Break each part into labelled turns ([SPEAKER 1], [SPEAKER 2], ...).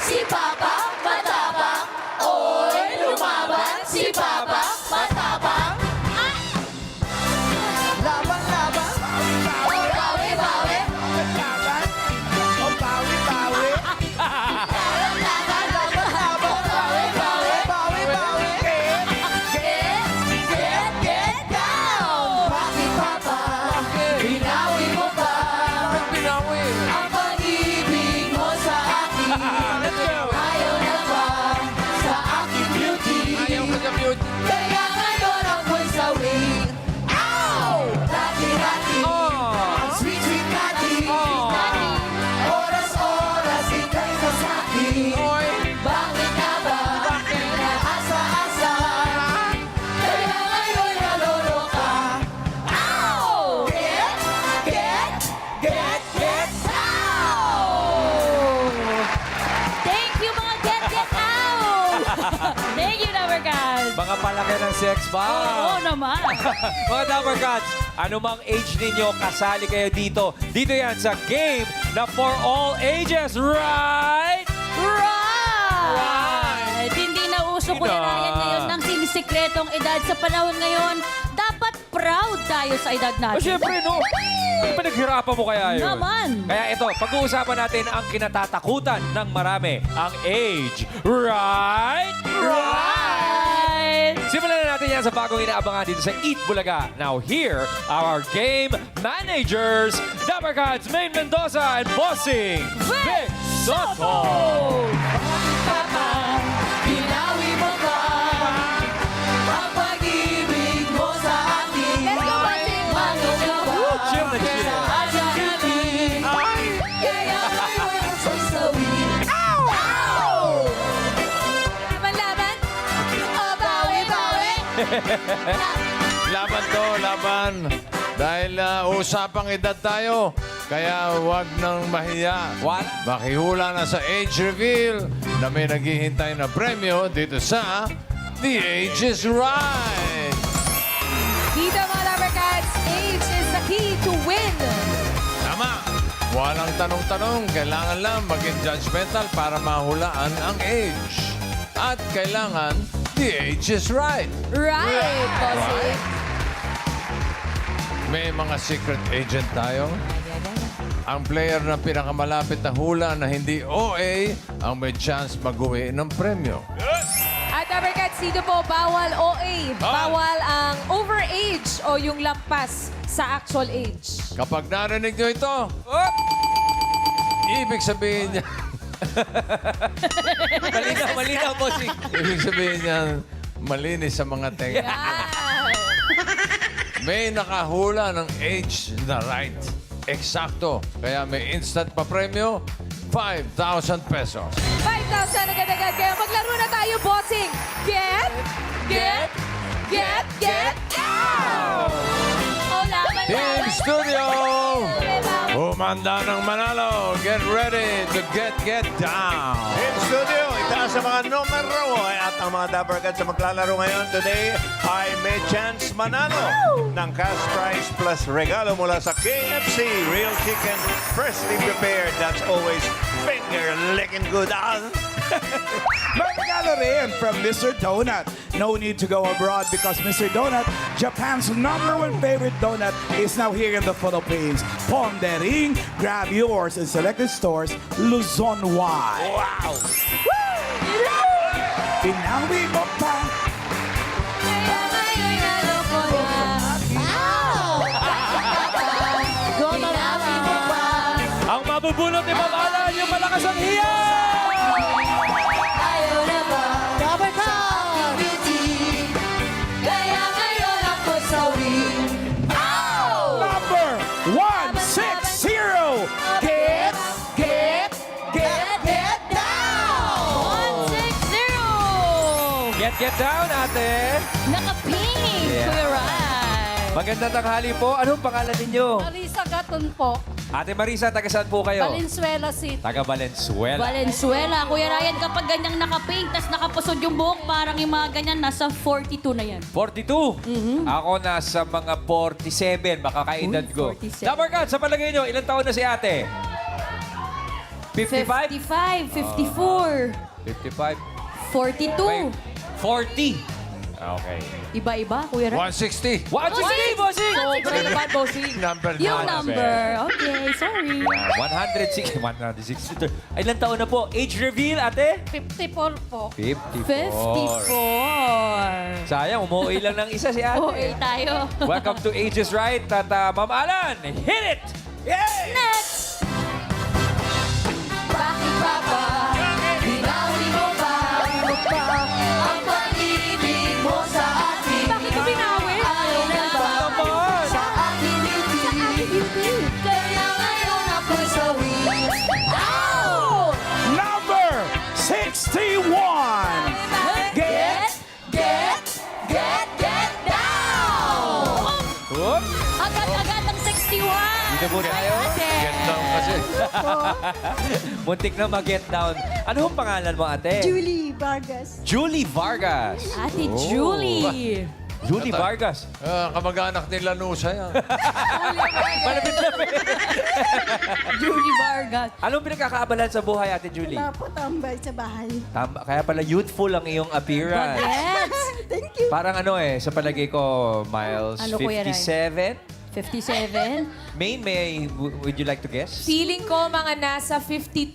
[SPEAKER 1] si Papa matapang. Oy, lumaban si Papa matapang.
[SPEAKER 2] Laban, laban.
[SPEAKER 1] Oy, bawi, bawi.
[SPEAKER 2] Laban. O, bawi, bawi.
[SPEAKER 1] Laban, laban.
[SPEAKER 2] Laban,
[SPEAKER 1] Bawi, bawi.
[SPEAKER 2] bawi, bawi.
[SPEAKER 1] Get down! Bakit Papa? Binawi mo pa
[SPEAKER 3] Pinawi.
[SPEAKER 1] ang pag-ibig mo sa akin.
[SPEAKER 3] Let's go.
[SPEAKER 1] Ayaw na ba sa aking beauty?
[SPEAKER 3] Ayaw ko sa beauty.
[SPEAKER 1] Kaya ngayon ako'y sawi. Ow! Dati-dati,
[SPEAKER 3] Oh.
[SPEAKER 1] ang sweet-sweet dati.
[SPEAKER 3] Oh.
[SPEAKER 1] Oras-oras, ika'y sasakin.
[SPEAKER 3] Oy.
[SPEAKER 1] Bakit nga ba? Asa-asa. Kaya ngayon naloloka. Ow! Get out!
[SPEAKER 4] Thank you, mga get out! Thank you, Dabarkads!
[SPEAKER 5] Mga palaki ng sex ba?
[SPEAKER 4] Oo naman.
[SPEAKER 5] Mga Dapper Cats, anumang age ninyo, kasali kayo dito. Dito yan sa game na for all ages, right?
[SPEAKER 4] Right! Hindi na uso ko yan ngayon ng sinisikretong edad sa panahon ngayon. Dapat proud tayo sa edad
[SPEAKER 5] O
[SPEAKER 4] natin.
[SPEAKER 5] syempre, no? Pinaghirapan mo kaya yun?
[SPEAKER 4] Naman.
[SPEAKER 5] Kaya ito, pag-uusapan natin ang kinatatakutan ng marami, ang age, right?
[SPEAKER 4] Right!
[SPEAKER 5] Simulan na natin yan sa bagong inaabangan dito sa Eat Bulaga. Now here are our game managers, Dapper Cats, Maine Mendoza, and Bossing Vic Soto.
[SPEAKER 1] Papa, binawi mo ba ang pag-ibig mo sa akin?
[SPEAKER 4] Let's go, Bossing!
[SPEAKER 1] Bakit nga ba?
[SPEAKER 5] Chill na chill.
[SPEAKER 1] Asa-asakin. Kaya ngayon ako'y sawi. Ow!
[SPEAKER 4] Laban-laban!
[SPEAKER 1] Oh, bawi, bawi.
[SPEAKER 3] Laban to, laban. Dahil usapang edad tayo, kaya wag nang mahiya.
[SPEAKER 5] What?
[SPEAKER 3] Makihula na sa age reveal na may naghihintay na premyo dito sa The Age is Right.
[SPEAKER 4] Dito, mga Dabarkads, age is the key to win.
[SPEAKER 3] Tama. Walang tanong-tanong. Kailangan lang maging judgmental para mahulaan ang age. At kailangan The Age is Right.
[SPEAKER 4] Right, Bossing.
[SPEAKER 3] May mga secret agent tayo. Ang player na pinakamalapit na hula na hindi OA ang may chance mag-uwi ng premyo.
[SPEAKER 6] At Dabarkads, dito po, bawal OA. Bawal ang overage o yung lampas sa actual age.
[SPEAKER 3] Kapag narinig nyo ito, ibig sabihin niya,
[SPEAKER 5] Malinaw, Bossing.
[SPEAKER 3] ibig sabihin niya, malinis sa mga tenga. May nakahula ng age na right. Eksakto. Kaya may instant pa premyo, 5,000 pesos.
[SPEAKER 6] 5,000 agad-agad. Kaya maglaro na tayo, bossing. Get out!
[SPEAKER 4] Oh, laban,
[SPEAKER 3] Team
[SPEAKER 4] laban!
[SPEAKER 3] Studio! Humanda ng manalo. Get ready to get down.
[SPEAKER 7] In studio, itaas sa mga numero at ang mga Dapper Cats sa maglalaro ngayon today ay may chance manalo ng cash prize plus regalo mula sa KFC Real Chicken, freshly prepared. That's always finger-licking good.
[SPEAKER 2] May regalo rin from Mr. Donut. No need to go abroad because Mr. Donut, Japan's #1 favorite donut, is now here in the Philippines. Pondering, grab yours in selected stores Luzon-wide.
[SPEAKER 5] Wow!
[SPEAKER 2] Pinawi mo pa.
[SPEAKER 1] Kaya ngayon naloko na. Ow! Binawi mo pa
[SPEAKER 5] Ang mabubulot ni Ma'am Alan, yung malakas ang hiya!
[SPEAKER 1] ayaw na ba sa aking beauty? Kaya ngayon ako'y sawi. Ow!
[SPEAKER 2] Number 160. Get
[SPEAKER 1] down!
[SPEAKER 4] 160!
[SPEAKER 5] Get down, ate!
[SPEAKER 4] Naka-pink!
[SPEAKER 5] Yeah.
[SPEAKER 4] Kuya Rai!
[SPEAKER 5] Magandang tanghali po. Anong pangalan ninyo?
[SPEAKER 8] Marisa Gaton po.
[SPEAKER 5] Ate Marisa, taga saan po kayo?
[SPEAKER 8] Valenzuela City.
[SPEAKER 5] Taga Valenzuela.
[SPEAKER 4] Valenzuela. Kuya Ryan, kapag ganyang naka-pink, tas nakapusod yung buhok, parang yung mga ganyan, nasa 42 na yan.
[SPEAKER 5] 42. Ako nasa mga 47, makakaedad ko.
[SPEAKER 4] 47.
[SPEAKER 5] Dapper Cats, sa palagay nyo, ilang taon na si ate? 55?
[SPEAKER 4] 55, 54,
[SPEAKER 5] 55.
[SPEAKER 4] 42.
[SPEAKER 5] 40. Okay.
[SPEAKER 4] Iba-iba, Kuya Ram.
[SPEAKER 3] 160.
[SPEAKER 5] 160, bossing!
[SPEAKER 6] Sobra naman, bossing.
[SPEAKER 3] Number
[SPEAKER 4] Yung
[SPEAKER 3] 9.
[SPEAKER 4] number. Okay, sorry.
[SPEAKER 5] 160. Ilan taon na po? Age reveal, ate?
[SPEAKER 8] 54 po.
[SPEAKER 4] 54.
[SPEAKER 5] Sayang, umuwi lang ng isa si ate.
[SPEAKER 4] Okay tayo.
[SPEAKER 5] Welcome to Ages Right. At Ma'am Alan, hit it!
[SPEAKER 4] Next!
[SPEAKER 1] Bakit ba ba? Binawi mo ba? Ang pag-ibig mo sa akin.
[SPEAKER 6] Bakit mo binawi?
[SPEAKER 1] Ayaw na ba?
[SPEAKER 5] Naman!
[SPEAKER 1] Sa aking beauty. Kaya ngayon ako'y sawi. Ow!
[SPEAKER 2] Number 61.
[SPEAKER 1] Get down!
[SPEAKER 5] Oops!
[SPEAKER 4] Agad-agad ang 61.
[SPEAKER 5] Dito muna tayo.
[SPEAKER 3] Get down kasi.
[SPEAKER 5] Muntik na mag-get down. Ano ang pangalan mo, ate?
[SPEAKER 8] Julie Vargas.
[SPEAKER 5] Julie Vargas.
[SPEAKER 4] Ate Julie.
[SPEAKER 5] Julie Vargas.
[SPEAKER 3] Kamag-anak ni Lanusa yan.
[SPEAKER 5] Malapit-lapit.
[SPEAKER 4] Julie Vargas.
[SPEAKER 5] Anong pinagkakaabalan sa buhay, ate Julie?
[SPEAKER 8] Wala po tambay sa bahay.
[SPEAKER 5] Tama, kaya pala youthful ang iyong appearance.
[SPEAKER 4] Bagets.
[SPEAKER 8] Thank you.
[SPEAKER 5] Parang ano sa palagay ko, Miles,
[SPEAKER 4] Ano, Kuya Ray?
[SPEAKER 5] 57?
[SPEAKER 4] 57.
[SPEAKER 5] Main, would you like to guess?
[SPEAKER 6] Feeling ko mga nasa 52.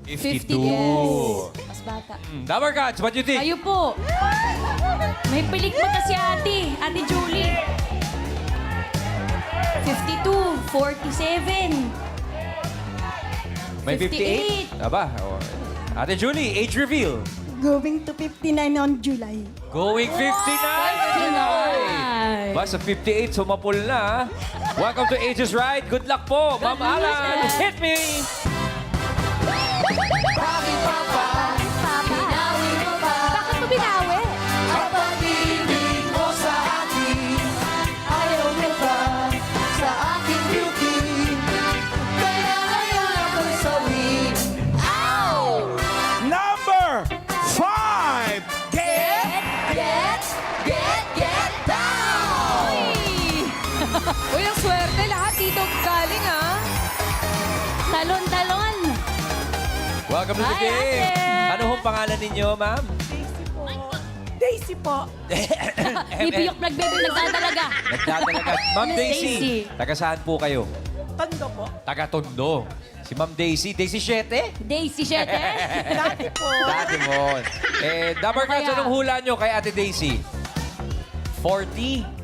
[SPEAKER 5] 52.
[SPEAKER 6] Yes. Mas bata.
[SPEAKER 5] Number Gods, what do you think?
[SPEAKER 4] Kayo po. May pilik mata si Ate Julie. 52, 47.
[SPEAKER 5] May 58? Aba, Ate Julie, age reveal.
[SPEAKER 8] Going to 59 on July.
[SPEAKER 5] Going 59! Ba, sa 58, sumapul na. Welcome to Ages Right. Good luck po, Ma'am Alan. Hit me!
[SPEAKER 1] Bakit ba ba? Binawi mo ba?
[SPEAKER 6] Bakit mo binawi?
[SPEAKER 1] Ang pag-ibig mo sa akin. Ayaw mo ba? Sa aking beauty. Kaya ngayon ako'y sawi. Ow!
[SPEAKER 2] Number 5.
[SPEAKER 1] Get down!
[SPEAKER 6] Uy, ang swerte. Lahat dito galing, ah.
[SPEAKER 4] Talon-talon.
[SPEAKER 5] Welcome to the
[SPEAKER 4] Hi,
[SPEAKER 5] game.
[SPEAKER 4] Ate.
[SPEAKER 5] Ano hong pangalan ninyo, ma'am?
[SPEAKER 8] Daisy po.
[SPEAKER 4] Bibiyok nagbebe nagdadalaga.
[SPEAKER 5] Nagdadalaga. Ma'am
[SPEAKER 4] Miss
[SPEAKER 5] Daisy.
[SPEAKER 4] Daisy.
[SPEAKER 5] Taga saan po kayo?
[SPEAKER 8] Tondo po.
[SPEAKER 5] Taga Tondo. Si Ma'am Daisy. Daisy 7?
[SPEAKER 4] Daisy 7.
[SPEAKER 8] Dati po.
[SPEAKER 5] Dati mo. Number Gods,
[SPEAKER 4] Kaya?
[SPEAKER 5] anong hula nyo kay Ate Daisy? 40?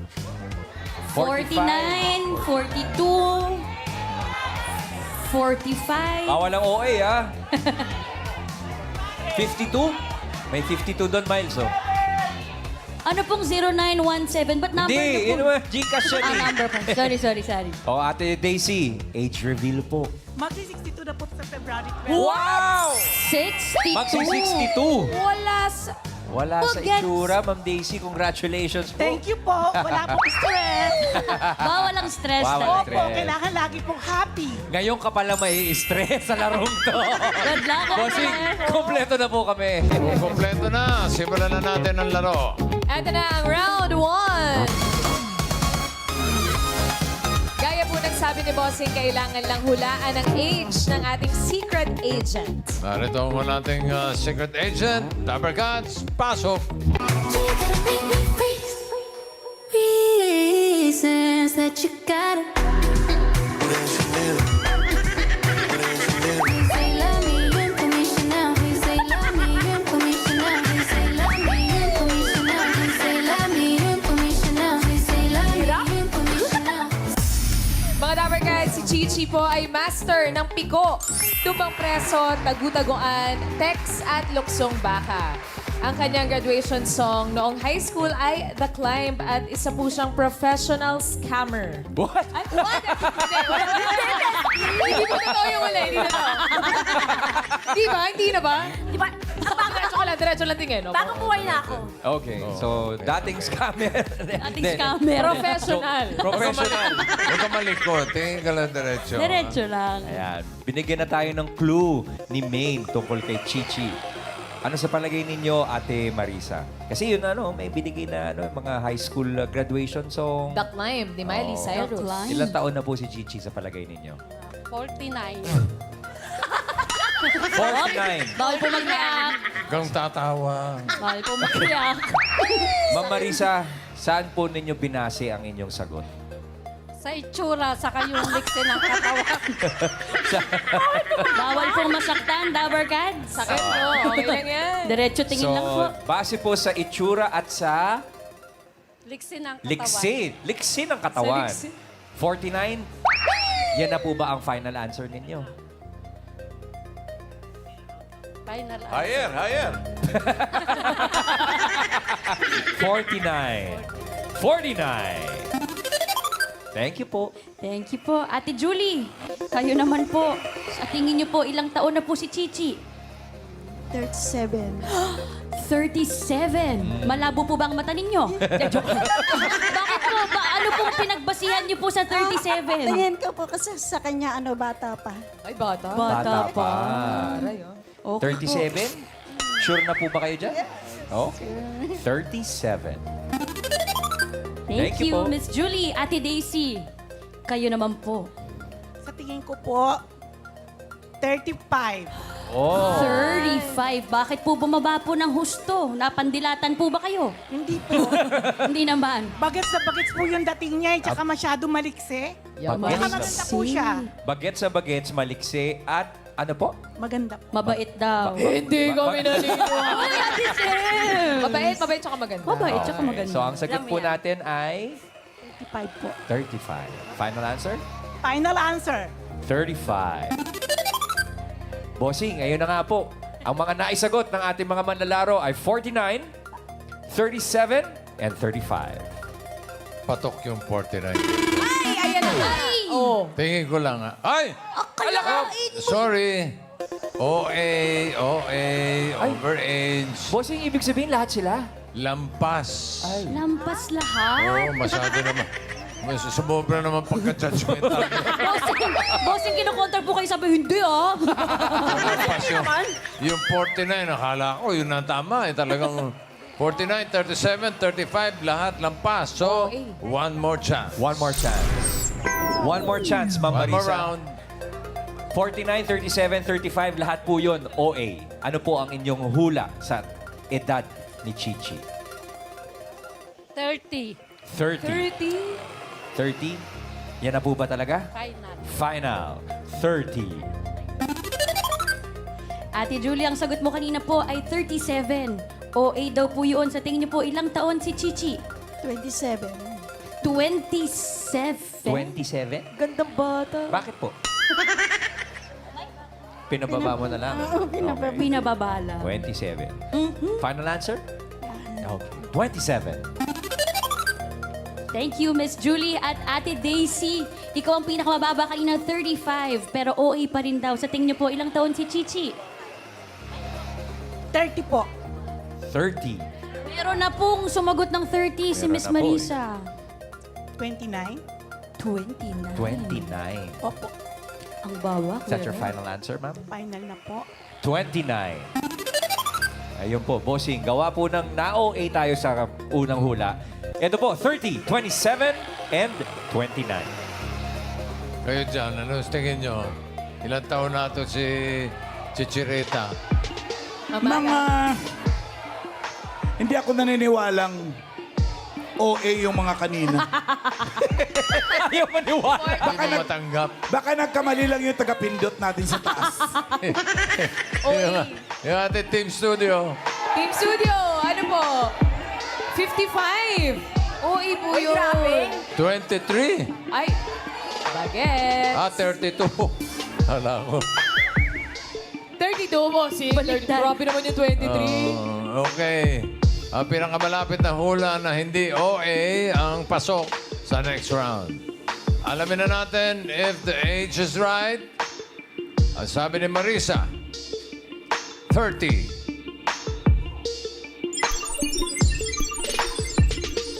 [SPEAKER 4] 49, 42, 45.
[SPEAKER 5] Bawal ang OA, ha? 52? May 52 doon, Miles, oh.
[SPEAKER 4] Ano pong 0917? Ba't number
[SPEAKER 5] Hindi,
[SPEAKER 4] niyo
[SPEAKER 5] yun
[SPEAKER 4] po?
[SPEAKER 5] naman, Gcash yan, eh.
[SPEAKER 4] Number po. Sorry.
[SPEAKER 5] Oh, Ate Daisy, age reveal po.
[SPEAKER 8] Magsi-62 na po sa February 12.
[SPEAKER 5] Wow!
[SPEAKER 4] 62.
[SPEAKER 5] Magsi-62.
[SPEAKER 6] Wala
[SPEAKER 5] Wala sa
[SPEAKER 4] Gets.
[SPEAKER 5] itsura, Ma'am Daisy. Congratulations po.
[SPEAKER 8] Thank you po. Wala pong stress.
[SPEAKER 4] Bawal ang stress.
[SPEAKER 5] Bawal.
[SPEAKER 4] talaga.
[SPEAKER 8] Opo, kailangan lagi pong happy.
[SPEAKER 5] Ngayon ka pala may stress sa larong to.
[SPEAKER 4] Good luck.
[SPEAKER 5] Bossing, kompleto na po kami.
[SPEAKER 3] Kompleto na. Simulan na natin ang laro.
[SPEAKER 6] Ito na ang round 1. Gaya po ng sabi ni Bossing, kailangan lang hulaan ang age ng ating secret agent.
[SPEAKER 3] Narito ang ating secret agent, Dapper Gods. Pasok.
[SPEAKER 1] Reasons that you gotta. Say love me unconditional. Say love me unconditional. Say love me unconditional. Say love me unconditional. Say love me unconditional.
[SPEAKER 6] Mga Dapper Guys, si Chichi po ay master ng piko, tubang preso, tagutaguan, text at luksong baka. Ang kanyang graduation song noong high school ay The Climb at isa po siyang professional scammer.
[SPEAKER 5] What?
[SPEAKER 6] Ay, what? Hindi mo totoo yung uli. Hindi totoo. Di ba? Hindi na ba?
[SPEAKER 8] Di ba?
[SPEAKER 6] Diretso lang tingin. No?
[SPEAKER 8] Bagong buhay na ako.
[SPEAKER 5] Okay, so dating scammer.
[SPEAKER 4] Ating scammer.
[SPEAKER 6] Professional.
[SPEAKER 5] Professional.
[SPEAKER 3] Huwag ka malikot. Tingin ka lang diretso.
[SPEAKER 4] Diretso lang.
[SPEAKER 5] Ayan, binigyan na tayo ng clue ni Maine tungkol kay Chichi. Ano sa palagay ninyo, Ate Marisa? Kasi yun, may binigay na mga high school graduation song.
[SPEAKER 6] The Climb, ni Miley
[SPEAKER 5] Oh.
[SPEAKER 6] Cyrus.
[SPEAKER 4] Climb.
[SPEAKER 5] Ilang taon na po si Chichi sa palagay ninyo?
[SPEAKER 8] 49.
[SPEAKER 5] 49.
[SPEAKER 4] Bawal po mag-react.
[SPEAKER 3] Kang tatawa.
[SPEAKER 4] Bawal po mag-react.
[SPEAKER 5] Ma'am Marisa, saan po ninyo binase ang inyong sagot?
[SPEAKER 9] Sa itsura, saka yung liksi ng katawan.
[SPEAKER 4] Bawal pong masaktan, Dabber Cats.
[SPEAKER 6] Sakit mo. Okay lang yan.
[SPEAKER 4] Diretso tingin lang po.
[SPEAKER 5] base po sa itsura at sa
[SPEAKER 9] Liksi ng katawan.
[SPEAKER 5] liksi ng katawan.
[SPEAKER 6] Sa liksi.
[SPEAKER 5] 49, yan na po ba ang final answer ninyo?
[SPEAKER 9] Final answer.
[SPEAKER 7] Higher, higher.
[SPEAKER 5] 49. 49. Thank you po.
[SPEAKER 4] Thank you po. Ate Julie, kayo naman po. Sa tingin niyo po, ilang taon na po si Chichi?
[SPEAKER 8] 37.
[SPEAKER 4] 37. Malabo po ba ang mata ninyo? Joke. Bakit po? Ano pong pinagbasihan niyo po sa 37?
[SPEAKER 8] Tingin ko po kasi sa kanya, bata pa.
[SPEAKER 6] Ay, bata.
[SPEAKER 4] Bata pa.
[SPEAKER 6] Aray, oh.
[SPEAKER 4] Okay po.
[SPEAKER 5] 37? Sure na po ba kayo dyan? Okay. 37.
[SPEAKER 4] Thank
[SPEAKER 5] Thank you
[SPEAKER 4] you,
[SPEAKER 5] po.
[SPEAKER 4] Miss Julie. Ate Daisy, kayo naman po.
[SPEAKER 8] Sa tingin ko po, 35.
[SPEAKER 5] Oh.
[SPEAKER 4] 35. Bakit po bumaba po ng husto? Napandilatan po ba kayo?
[SPEAKER 8] Hindi po.
[SPEAKER 4] Hindi naman.
[SPEAKER 8] Bagets na bagets po yung dating niya, tsaka masyado maliksi.
[SPEAKER 6] Yaman.
[SPEAKER 8] Tsaka maganda po siya.
[SPEAKER 5] Bagets sa bagets, maliksi, at ano po?
[SPEAKER 8] Maganda po.
[SPEAKER 4] Mabait daw.
[SPEAKER 6] Hindi kami naniniwala.
[SPEAKER 4] Ay, Ate Sem!
[SPEAKER 6] Mabait, mabait, tsaka maganda.
[SPEAKER 4] Mabait, tsaka
[SPEAKER 5] Okay.
[SPEAKER 4] maganda.
[SPEAKER 5] So, ang sagot
[SPEAKER 9] Alam mo
[SPEAKER 5] po
[SPEAKER 9] yan.
[SPEAKER 5] natin ay
[SPEAKER 8] 35 po.
[SPEAKER 5] 35. Final answer?
[SPEAKER 8] Final answer.
[SPEAKER 5] 35. Bossing, ayun na nga po. Ang mga naisagot ng ating mga manlalaro ay 49, 37, and 35.
[SPEAKER 3] Patok yung 49.
[SPEAKER 6] Ay, ayan na nga. Oh.
[SPEAKER 3] Tingin ko lang. Ay! Sorry. OA, overage,
[SPEAKER 5] Bossing, ibig sabihin lahat sila?
[SPEAKER 3] lampas.
[SPEAKER 4] Lampas lahat.
[SPEAKER 3] Oo, masyado naman. Sumobra naman pagka-judgmental.
[SPEAKER 4] Bossing, kinokontra po kayo sabi, hindi ah.
[SPEAKER 3] Lampas yung 49, akala ko yun ang tama. Talagang 49, 37, 35, lahat lampas. So, one more chance.
[SPEAKER 5] One more chance. One more chance, Ma'am
[SPEAKER 3] One more
[SPEAKER 5] Marisa.
[SPEAKER 3] round.
[SPEAKER 5] 49, 37, 35, lahat po yun, OA. Ano po ang inyong hula sa edad ni Chichi?
[SPEAKER 9] 30.
[SPEAKER 5] 30. 30? Yan na po ba talaga?
[SPEAKER 9] Final.
[SPEAKER 5] Final. 30.
[SPEAKER 4] Ate Julie, ang sagot mo kanina po ay 37. OA daw po yun. Sa tingin niyo po, ilang taon si Chichi?
[SPEAKER 8] 27.
[SPEAKER 4] 27.
[SPEAKER 5] 27?
[SPEAKER 6] Gandang bata.
[SPEAKER 5] Bakit po? Pinababa mo na lang.
[SPEAKER 4] Pinababala.
[SPEAKER 5] 27. Final answer? Okay. 27.
[SPEAKER 4] Thank you, Miss Julie. At Ate Daisy, ikaw ang pinakamababa kanina, 35. Pero OA pa rin daw. Sa tingin niyo po, ilang taon si Chichi?
[SPEAKER 8] 30 po.
[SPEAKER 5] 30.
[SPEAKER 4] Meron na pong sumagot ng 30 si
[SPEAKER 5] Meron
[SPEAKER 4] Miss
[SPEAKER 5] na po,
[SPEAKER 4] Marisa.
[SPEAKER 8] 29.
[SPEAKER 4] 29.
[SPEAKER 5] 29.
[SPEAKER 8] Opo.
[SPEAKER 4] Ang bawa.
[SPEAKER 5] Is that your
[SPEAKER 4] Kuya Ren.
[SPEAKER 5] final answer, ma'am?
[SPEAKER 8] Final na po.
[SPEAKER 5] 29. Ayun po, bossing. Gawa po ng na-OA tayo sa unang hula. Ito po, 30, 27, and 29.
[SPEAKER 3] Kayo dyan, ano tingin nyo? Ilang taon na ito si Chichireta?
[SPEAKER 2] Mga... Hindi ako naniniwalang OA yung mga kanina.
[SPEAKER 5] Ayaw maniwala.
[SPEAKER 3] Hindi mo matanggap.
[SPEAKER 2] Baka nagkamali lang yung tagapindot natin sa taas.
[SPEAKER 3] Yung ating team studio.
[SPEAKER 6] Team Studio, ano po? 55. OA po
[SPEAKER 8] Uy,
[SPEAKER 6] yun.
[SPEAKER 8] grabe.
[SPEAKER 3] 23.
[SPEAKER 6] Ay, bagets.
[SPEAKER 3] 32. Hala ko.
[SPEAKER 6] 32 mo, si.
[SPEAKER 4] Baliktad.
[SPEAKER 6] Grabe naman yung 23.
[SPEAKER 3] Okay. Ang pinakamalapit na hula na hindi OA ang pasok sa next round. Alamin na natin if the age is right. Ang sabi ni Marisa, 30.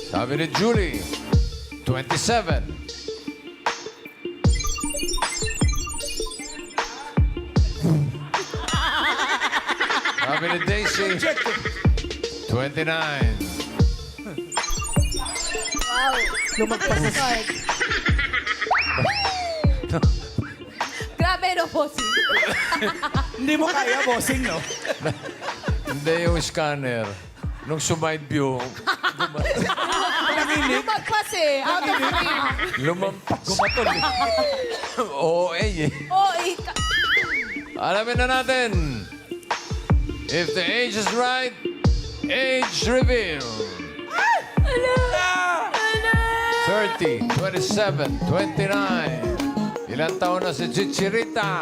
[SPEAKER 3] Sabi ni Julie, 27. Sabi ni Daisy, 29.
[SPEAKER 8] Lumagpas na
[SPEAKER 6] Grabe, no, bossing.
[SPEAKER 2] Hindi mo kaya, bossing, no?
[SPEAKER 3] Hindi yung scanner. Nung sumide view,
[SPEAKER 2] Nanginig.
[SPEAKER 6] Magpas eh. Out of frame.
[SPEAKER 3] lumampas. Gumatol eh. OA eh.
[SPEAKER 6] Oh,
[SPEAKER 3] Alamin na natin. If the age is right, age reveal. 30, 27, 29. Ilan taon na si Chichirita?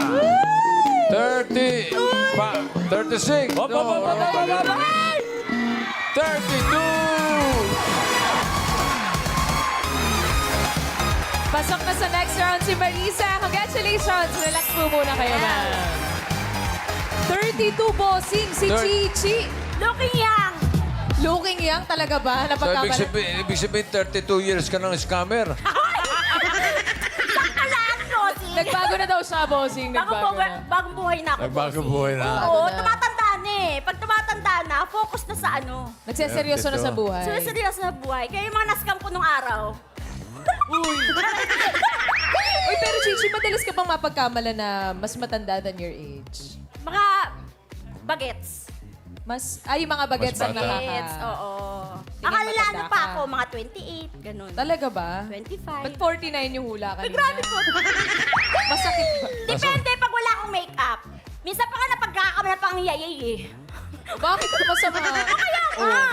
[SPEAKER 3] 30. 36. No, 32.
[SPEAKER 6] pasok na sa next round si Marisa. Congratulations. Relax po muna kayo, ma'am. 32 bossing si Chichi.
[SPEAKER 9] Looking young.
[SPEAKER 6] Looking young talaga ba?
[SPEAKER 3] So,
[SPEAKER 6] Napagkabala.
[SPEAKER 3] ibig sabihin, 32 years ka ng scammer.
[SPEAKER 9] Kalaan, bossing.
[SPEAKER 6] Nagbago na daw siya, bossing. Nagbago na.
[SPEAKER 9] Bagong buhay na ako.
[SPEAKER 3] Nagbagong buhay na.
[SPEAKER 9] Oo,
[SPEAKER 6] na.
[SPEAKER 9] tumatanda na eh. Pag tumatanda na, focus na sa ano.
[SPEAKER 6] Nagseseryoso na sa buhay.
[SPEAKER 9] Seryoso na buhay. Kaya yung mga naskam ko nung araw.
[SPEAKER 6] Uy, pero Chichi, madalas ka bang mapagkamala na mas matanda than your age?
[SPEAKER 9] Mga bagets.
[SPEAKER 6] Yung mga bagets ang
[SPEAKER 3] bata.
[SPEAKER 9] Bagets, oo.
[SPEAKER 6] Tingin
[SPEAKER 9] Akala
[SPEAKER 6] matanda
[SPEAKER 9] ano pa
[SPEAKER 6] ka.
[SPEAKER 9] ako, mga 28, ganun.
[SPEAKER 6] Talaga ba?
[SPEAKER 9] 25.
[SPEAKER 6] Ba't 49 yung hula
[SPEAKER 9] Ay,
[SPEAKER 6] kanina?
[SPEAKER 9] grabe po.
[SPEAKER 6] Masakit ba?
[SPEAKER 9] Depende pag wala akong makeup. Minsan pa ka napagkakamala pang yayay eh.
[SPEAKER 6] Bakit ka masama?
[SPEAKER 9] Kaya nga.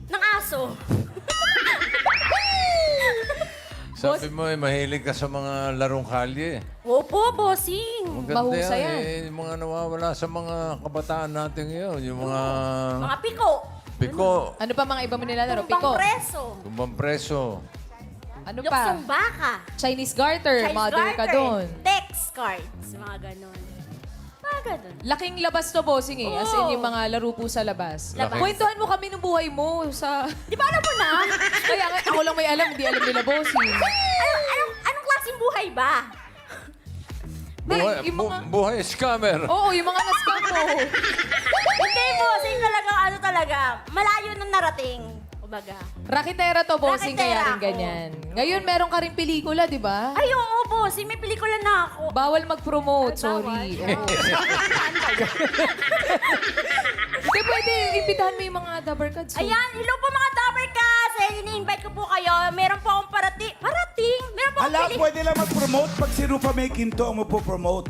[SPEAKER 9] Ng aso.
[SPEAKER 3] Sabi mo, mahilig ka sa mga larong kalye.
[SPEAKER 9] Opo, bossing.
[SPEAKER 3] Maganda
[SPEAKER 6] Mahusay yan.
[SPEAKER 3] Yung mga nawawala sa mga kabataan natin ngayon. Yung mga
[SPEAKER 9] Mga piko.
[SPEAKER 3] piko,
[SPEAKER 6] Ano pa mga iba mo nilalaro?
[SPEAKER 9] Tumbang
[SPEAKER 6] Piko?
[SPEAKER 9] preso.
[SPEAKER 3] tumbang preso.
[SPEAKER 6] Ano
[SPEAKER 9] Luksong
[SPEAKER 6] pa?
[SPEAKER 9] baka.
[SPEAKER 6] Chinese garter.
[SPEAKER 9] Chinese
[SPEAKER 6] Mother ka
[SPEAKER 9] garter,
[SPEAKER 6] doon.
[SPEAKER 9] Text cards. Mga ganun. Mga ganun.
[SPEAKER 6] Laking labas to, bossing eh. As in,
[SPEAKER 9] Oo.
[SPEAKER 6] yung mga laro po sa labas.
[SPEAKER 3] Labas.
[SPEAKER 6] Kwentuhan mo kami ng buhay mo sa...
[SPEAKER 9] Di ba alam mo na?
[SPEAKER 6] Kaya nga, ako lang may alam, di alam nila, bossing.
[SPEAKER 9] Anong klaseng buhay ba?
[SPEAKER 3] Buhay,
[SPEAKER 6] Yung mga-
[SPEAKER 3] buhay scammer.
[SPEAKER 6] Oo, yung mga nascam mo.
[SPEAKER 9] Hindi, bossing talaga, ano talaga, malayo nung narating. Kumbaga.
[SPEAKER 6] Rakitera to, bossing,
[SPEAKER 9] Rakitera
[SPEAKER 6] kaya rin
[SPEAKER 9] ako.
[SPEAKER 6] ganyan. Ngayon, meron ka rin pelikula, di ba?
[SPEAKER 9] Ay, oo, bossing, may pelikula na ako.
[SPEAKER 6] Bawal mag-promote,
[SPEAKER 9] Ay,
[SPEAKER 6] sorry.
[SPEAKER 9] bawal.
[SPEAKER 6] Hindi pwede, imbitahan mo yung mga Dabarkads.
[SPEAKER 9] Ayan, hello po mga Dabarkas! Ini-invite ko po kayo. Meron po akong parating. Meron po akong
[SPEAKER 2] Ala, pwede lang mag-promote pag si Rupa May Quinto ang magpo-promote.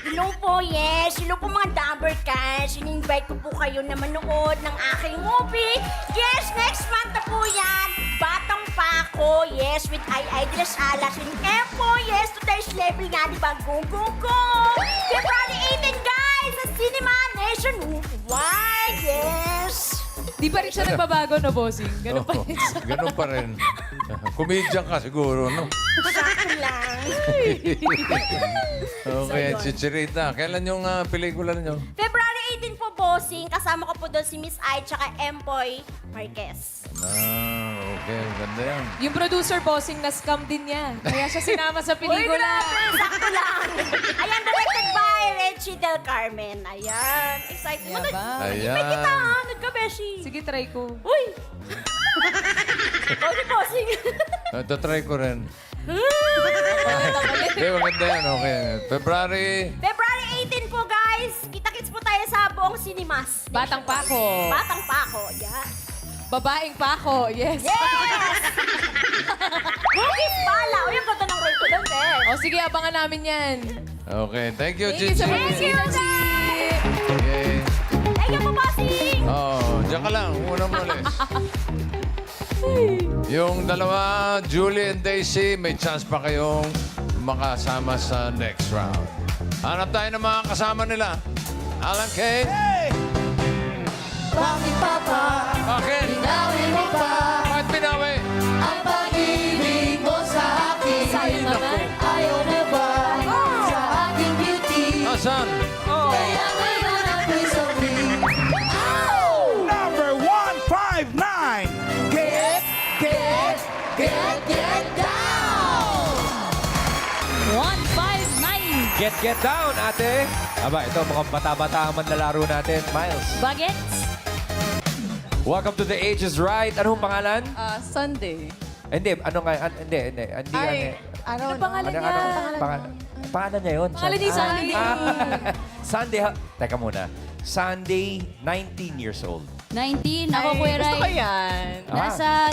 [SPEAKER 9] Hello po, yes. Hello po mga Dabarkas. Ini-invite ko po kayo na manood ng aking movie. Yes, next month na po yan. Batang Pako, yes, with de las Alas and Empo, yes, today's level nga, di ba? Go, go, go! February 18, guys, sa Cinema Nation Worldwide, yes!
[SPEAKER 6] Di pa rin siya nagbabago, no, bossing? Ganun pa rin siya.
[SPEAKER 3] Ganun pa rin. Comedian ka siguro, no?
[SPEAKER 9] Sakto lang.
[SPEAKER 3] Okay, Chichirita. Kailan yung pelikula niyo?
[SPEAKER 9] February 18 po, bossing. Kasama ko po doon si Miss Ai tsaka Empoy Marquez.
[SPEAKER 3] Okay. Ganda yan.
[SPEAKER 6] Yung producer, bossing, na-scam din niya. Kaya siya sinama sa
[SPEAKER 9] Uy,
[SPEAKER 6] pelikula.
[SPEAKER 9] grabe! Sakto lang. Ayan, directed by Reggie Del Carmen. Ayan. Excited.
[SPEAKER 6] Yabang.
[SPEAKER 3] Ayan.
[SPEAKER 9] May kita, ha? Nagkabeshi.
[SPEAKER 6] Sige, try ko.
[SPEAKER 9] Uy! Uy, bossing.
[SPEAKER 3] Ito, try ko rin. Hindi, maganda yan. Okay.
[SPEAKER 9] February 18 po, guys. Kita-kits po tayo sa buong cinemas.
[SPEAKER 6] Batang Pako.
[SPEAKER 9] Batang Pako. Yeah.
[SPEAKER 6] Babaeng Pako, yes.
[SPEAKER 9] Yes! Bugis pala. Uy, ang ganda ng role ko doon, eh.
[SPEAKER 6] O sige, abangan namin yan.
[SPEAKER 3] Okay. Thank you,
[SPEAKER 6] Thank you
[SPEAKER 3] Chichi.
[SPEAKER 6] so much,
[SPEAKER 9] Thank you, guys!
[SPEAKER 3] Okay.
[SPEAKER 9] Thank you po, bossing!
[SPEAKER 3] Diyan ka lang. Unang malis. Yung dalawa, Julie and Daisy, may chance pa kayong makasama sa next round. Hanap tayo ng mga kasama nila. Alan Kay.
[SPEAKER 2] Hey!
[SPEAKER 1] Bakit papa,
[SPEAKER 3] Bakit?
[SPEAKER 1] pinawin mo pa
[SPEAKER 3] Bakit pinawi?
[SPEAKER 1] ang pag-ibig mo sa akin?
[SPEAKER 6] Sa'yo naman.
[SPEAKER 1] Ayaw na ba sa aking beauty?
[SPEAKER 3] Asan?
[SPEAKER 1] Kaya ngayon ako'y sorry.
[SPEAKER 2] Number 159.
[SPEAKER 1] Get down!
[SPEAKER 4] 159.
[SPEAKER 5] Get down, ate. Aba, ito mukhang bata-bata ang manlalaro natin. Miles.
[SPEAKER 4] Bagets.
[SPEAKER 5] Welcome to The Age is Right. Anong pangalan?
[SPEAKER 10] Sunday.
[SPEAKER 5] Hindi, ano nga? Hindi.
[SPEAKER 10] Ano
[SPEAKER 6] pangalan niya?
[SPEAKER 5] Pangalan? Pangalan niya yun.
[SPEAKER 6] Pangalan ni Sunday.
[SPEAKER 5] Sunday, teka muna. Sunday, 19 years old.
[SPEAKER 4] 19. Ako, Kuya
[SPEAKER 9] gusto ko
[SPEAKER 4] Rai.
[SPEAKER 9] yan.
[SPEAKER 4] Nasa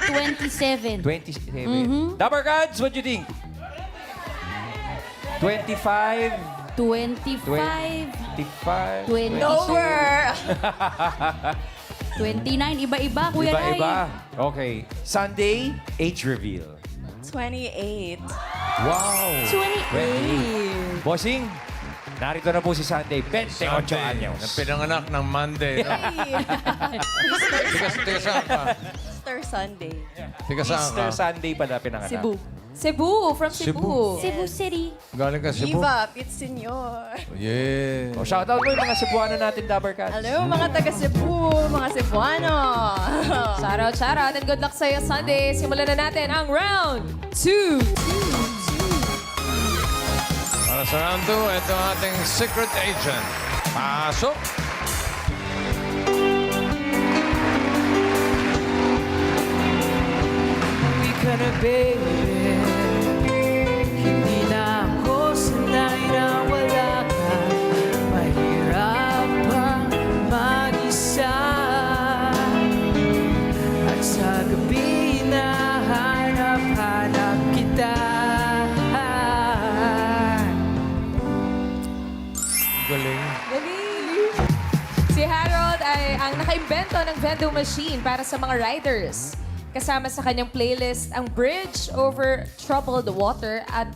[SPEAKER 4] 27.
[SPEAKER 5] 27. Dapper Gods, what do you think? 25,
[SPEAKER 4] 25.
[SPEAKER 5] 25,
[SPEAKER 4] 26.
[SPEAKER 9] Lower.
[SPEAKER 4] 29. Iba-iba, Kuya Rai.
[SPEAKER 5] Iba-iba. Okay. Sunday, age reveal.
[SPEAKER 9] 28.
[SPEAKER 5] Wow!
[SPEAKER 4] 28.
[SPEAKER 5] Bossing, narito na po si Sunday. 28
[SPEAKER 3] Sunday,
[SPEAKER 5] anyos.
[SPEAKER 3] na pinanganak ng Monday. No? Tiga saan ka?
[SPEAKER 9] Easter Sunday.
[SPEAKER 3] Tiga saan ka?
[SPEAKER 5] Easter Sunday pala pinanganak.
[SPEAKER 6] Cebu, from Cebu.
[SPEAKER 4] Cebu City.
[SPEAKER 3] Galing ka Cebu?
[SPEAKER 9] Viva, Pit Senyor.
[SPEAKER 3] Yeah.
[SPEAKER 5] O, shoutout mo yung mga Cebuano natin, Dapper Cats.
[SPEAKER 9] Hello, mga taga Cebu, mga Cebuano.
[SPEAKER 6] Shout out, and good luck sa'yo Sunday. Simulan na natin ang round 2.
[SPEAKER 3] Para sa round 2, ito ang ating secret agent. Pasok!
[SPEAKER 10] Uwi ka na, baby. Hindi na ako sanay na wala ka. Mahirap pang mag-isa. At sa gabi na hanap-hanap kita.
[SPEAKER 3] Galing.
[SPEAKER 6] Si Harold ay ang nakaimbento ng vending machine para sa mga riders. Kasama sa kanyang playlist ang Bridge Over Troubled Water at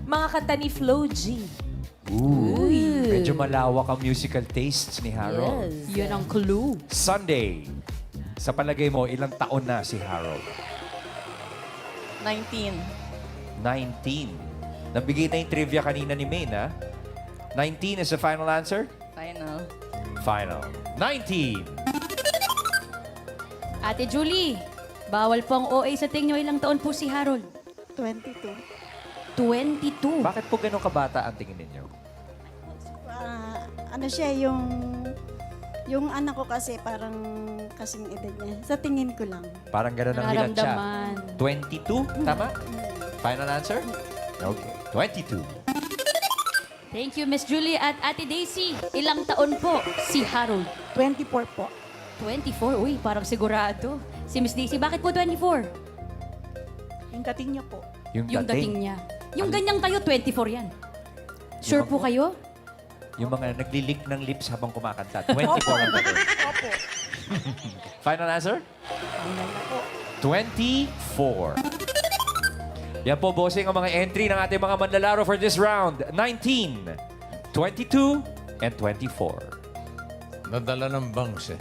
[SPEAKER 6] mga kanta ni Flo G.
[SPEAKER 5] Medyo malawak ang musical tastes ni Harold.
[SPEAKER 4] Yun ang clue.
[SPEAKER 5] Sunday, sa palagay mo, ilang taon na si Harold?
[SPEAKER 9] 19.
[SPEAKER 5] 19. Nabigay na yung trivia kanina ni Maine, ha? 19 is the final answer?
[SPEAKER 9] Final.
[SPEAKER 5] Final. 19.
[SPEAKER 4] Ate Julie, bawal po ang OA sa tingin nyo. Ilang taon po si Harold?
[SPEAKER 11] 22.
[SPEAKER 4] 22.
[SPEAKER 5] Bakit po ganun kabata ang tingin ninyo?
[SPEAKER 11] Ano siya, yung anak ko kasi parang kasing edad niya. Sa tingin ko lang.
[SPEAKER 5] Parang ganun ang hilat siya.
[SPEAKER 4] Nararamdaman.
[SPEAKER 5] 22? Tama? Final answer? Okay. 22.
[SPEAKER 4] Thank you, Miss Julie. At Ate Daisy, ilang taon po si Harold?
[SPEAKER 8] 24 po.
[SPEAKER 4] 24? Uy, parang sigurado. Si Miss Daisy, bakit po 24?
[SPEAKER 8] Yung dating niya po.
[SPEAKER 4] Yung dating niya. Yung ganyang kayo, 24 yan. Sure po kayo?
[SPEAKER 5] Yung mga naglilik ng lips habang kumakanta. 24 ang dating.
[SPEAKER 8] Opo.
[SPEAKER 5] Final answer?
[SPEAKER 8] Final na po.
[SPEAKER 5] 24. Yan po, bossing, ang mga entry ng ating mga manlalaro for this round. 19, 22, and 24.
[SPEAKER 3] Nadala ng bangs eh.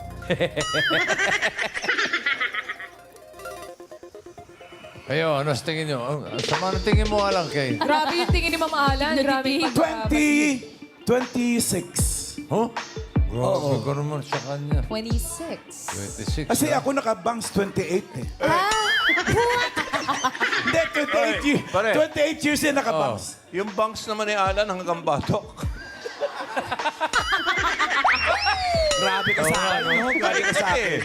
[SPEAKER 3] Kayo, ano sa tingin nyo? Sama na tingin mo alang kay.
[SPEAKER 6] Grabe yung tingin ni Ma'am Alan. Grabe yung
[SPEAKER 2] 26.
[SPEAKER 3] Huh? Grabe ko naman sa kanya.
[SPEAKER 6] 26.
[SPEAKER 3] 26.
[SPEAKER 2] Kasi
[SPEAKER 3] ah.
[SPEAKER 2] ako nakabangs 28 eh. Hindi, 28 years.
[SPEAKER 7] Pare.
[SPEAKER 2] 28 years din nakabangs.
[SPEAKER 7] Yung banks naman ni Alan hanggang batok.
[SPEAKER 2] Grabe ka sa akin, no? Grabe ka sa akin.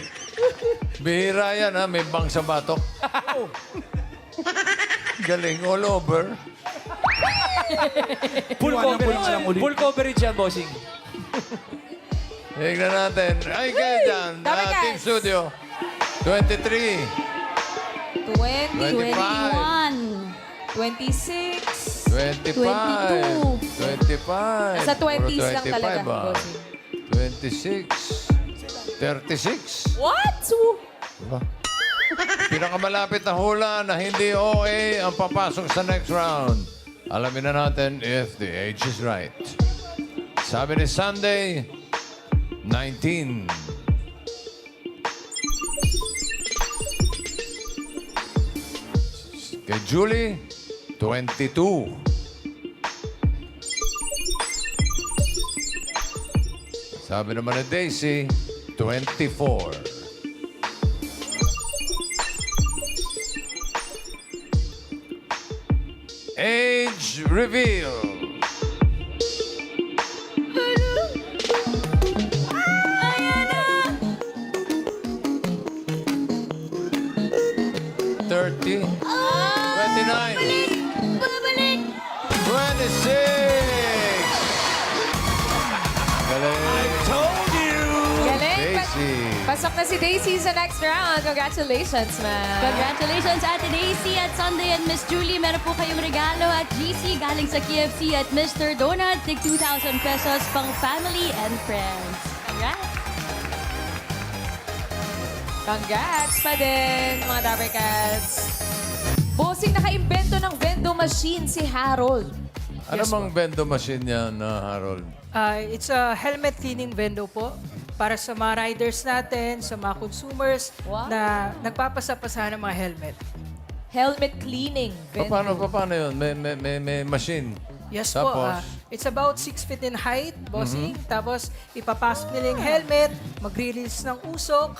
[SPEAKER 3] Bihira yan ha, may bang sa batok. Galing, all over.
[SPEAKER 5] Full
[SPEAKER 2] Iwanan ko
[SPEAKER 5] coverage
[SPEAKER 2] lang ulit.
[SPEAKER 5] Full coverage yan, bossing.
[SPEAKER 3] Tignan natin. Ay, kayo dyan.
[SPEAKER 6] Dami, guys.
[SPEAKER 3] Team Studio. 23.
[SPEAKER 6] 20,
[SPEAKER 4] 21.
[SPEAKER 6] 26.
[SPEAKER 3] 25. 25.
[SPEAKER 6] Sa 20s lang
[SPEAKER 3] Puro
[SPEAKER 6] talaga,
[SPEAKER 3] 25, ah.
[SPEAKER 6] bossing.
[SPEAKER 3] 26. 36.
[SPEAKER 6] What?
[SPEAKER 3] Diba? Pinakamalapit na hula na hindi OA ang papasok sa next round. Alamin na natin if the age is right. Sabi ni Sunday, 19. Kay Julie, 22. Sabi naman ni Daisy, 24. Age reveal. Babalik! 30. 29.
[SPEAKER 4] Babalik!
[SPEAKER 3] 26. Galing.
[SPEAKER 2] Told you!
[SPEAKER 6] Galing.
[SPEAKER 3] Daisy.
[SPEAKER 6] Pasok na si Daisy sa next round. Congratulations, man.
[SPEAKER 4] Congratulations, Ate Daisy at Sunday and Miss Julie. Meron po kayong regalo at GC galing sa KFC at Mr. Donut. Tig 2,000 pesos pang family and friends. Congrats!
[SPEAKER 6] Congrats pa din, mga Dapper Cats. Bossing, naka-invento ng vendo machine si Harold.
[SPEAKER 3] Ano bang vendo machine yan, Harold?
[SPEAKER 10] It's a helmet cleaning vendo po para sa mga riders natin, sa mga consumers
[SPEAKER 6] Wow.
[SPEAKER 10] na nagpapasa-pasa ng mga helmet.
[SPEAKER 6] Helmet cleaning vendo.
[SPEAKER 3] Paano yun? May machine.
[SPEAKER 10] Yes
[SPEAKER 3] Tapos?
[SPEAKER 10] po. It's about 6 feet in height, bossing. Tapos ipapasok nila yung helmet, mag-release ng usok,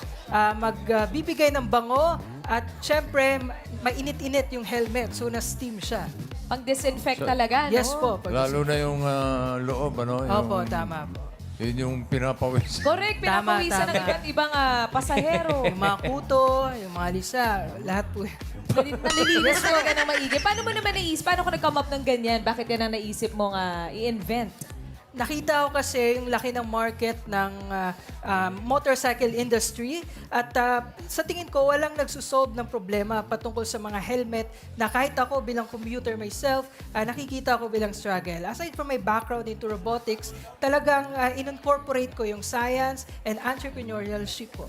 [SPEAKER 10] magbibigay ng bango, at syempre, mainit-init yung helmet. So, na-steam siya.
[SPEAKER 6] Pang-disinfect talaga, no?
[SPEAKER 10] Yes po.
[SPEAKER 3] Lalo na yung loob, ano? Yung,
[SPEAKER 10] Opo, tama po.
[SPEAKER 3] Yun yung pinapawis.
[SPEAKER 6] Correct,
[SPEAKER 10] Tama,
[SPEAKER 6] pinapawisan ng
[SPEAKER 10] tama.
[SPEAKER 6] iba't ibang pasahero.
[SPEAKER 10] Yung mga kuto, yung mga lisa, lahat po.
[SPEAKER 6] Nalilinis talaga ng maigi. Paano mo naman naisip? Paano ko nag-come up ng ganyan? Bakit yan ang naisip mong i-invent?
[SPEAKER 10] Nakita ko kasi yung laki ng market ng motorcycle industry at sa tingin ko walang nagsusolve ng problema patungkol sa mga helmet na kahit ako bilang commuter myself, nakikita ko bilang struggle. Aside from my background into robotics, talagang in-incorporate ko yung science and entrepreneurship po.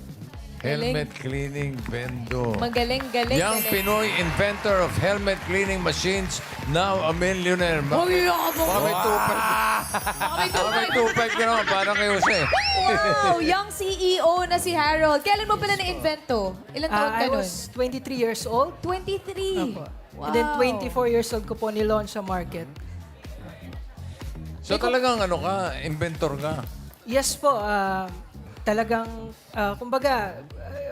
[SPEAKER 3] Helmet cleaning vendo.
[SPEAKER 6] Magaling-galing.
[SPEAKER 3] Young Pinoy inventor of helmet cleaning machines, now a millionaire. Baka may tupad. Baka may tupad ka naman, parang kayo siya eh.
[SPEAKER 6] Wow! Young CEO na si Harold. Kailan mo pala na-invent to? Ilang taon ka
[SPEAKER 10] I
[SPEAKER 6] nun?
[SPEAKER 10] was 23 years old.
[SPEAKER 6] 23.
[SPEAKER 10] Opo.
[SPEAKER 6] Wow.
[SPEAKER 10] And then 24 years old ko po ni-launch sa market.
[SPEAKER 3] So talagang ano ka, inventor ka.
[SPEAKER 10] Yes po, talagang, kumbaga,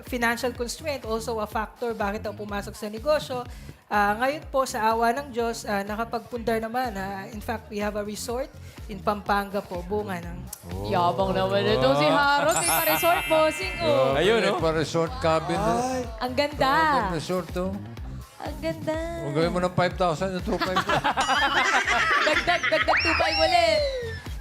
[SPEAKER 10] financial constraint also a factor bakit ako pumasok sa negosyo. Ngayon po, sa awa ng Diyos, nakapagpundar naman. In fact, we have a resort in Pampanga po, bunga ng...
[SPEAKER 6] Yabang naman ito si Harold. May pa-resort bossing ko.
[SPEAKER 3] Ayun, no? Para resort cabin.
[SPEAKER 6] Ang ganda.
[SPEAKER 3] Resort to.
[SPEAKER 6] Ang ganda.
[SPEAKER 3] Kung gawin mo ng 5,000, yung 2,500.
[SPEAKER 6] Dagdag 2.5 ulit.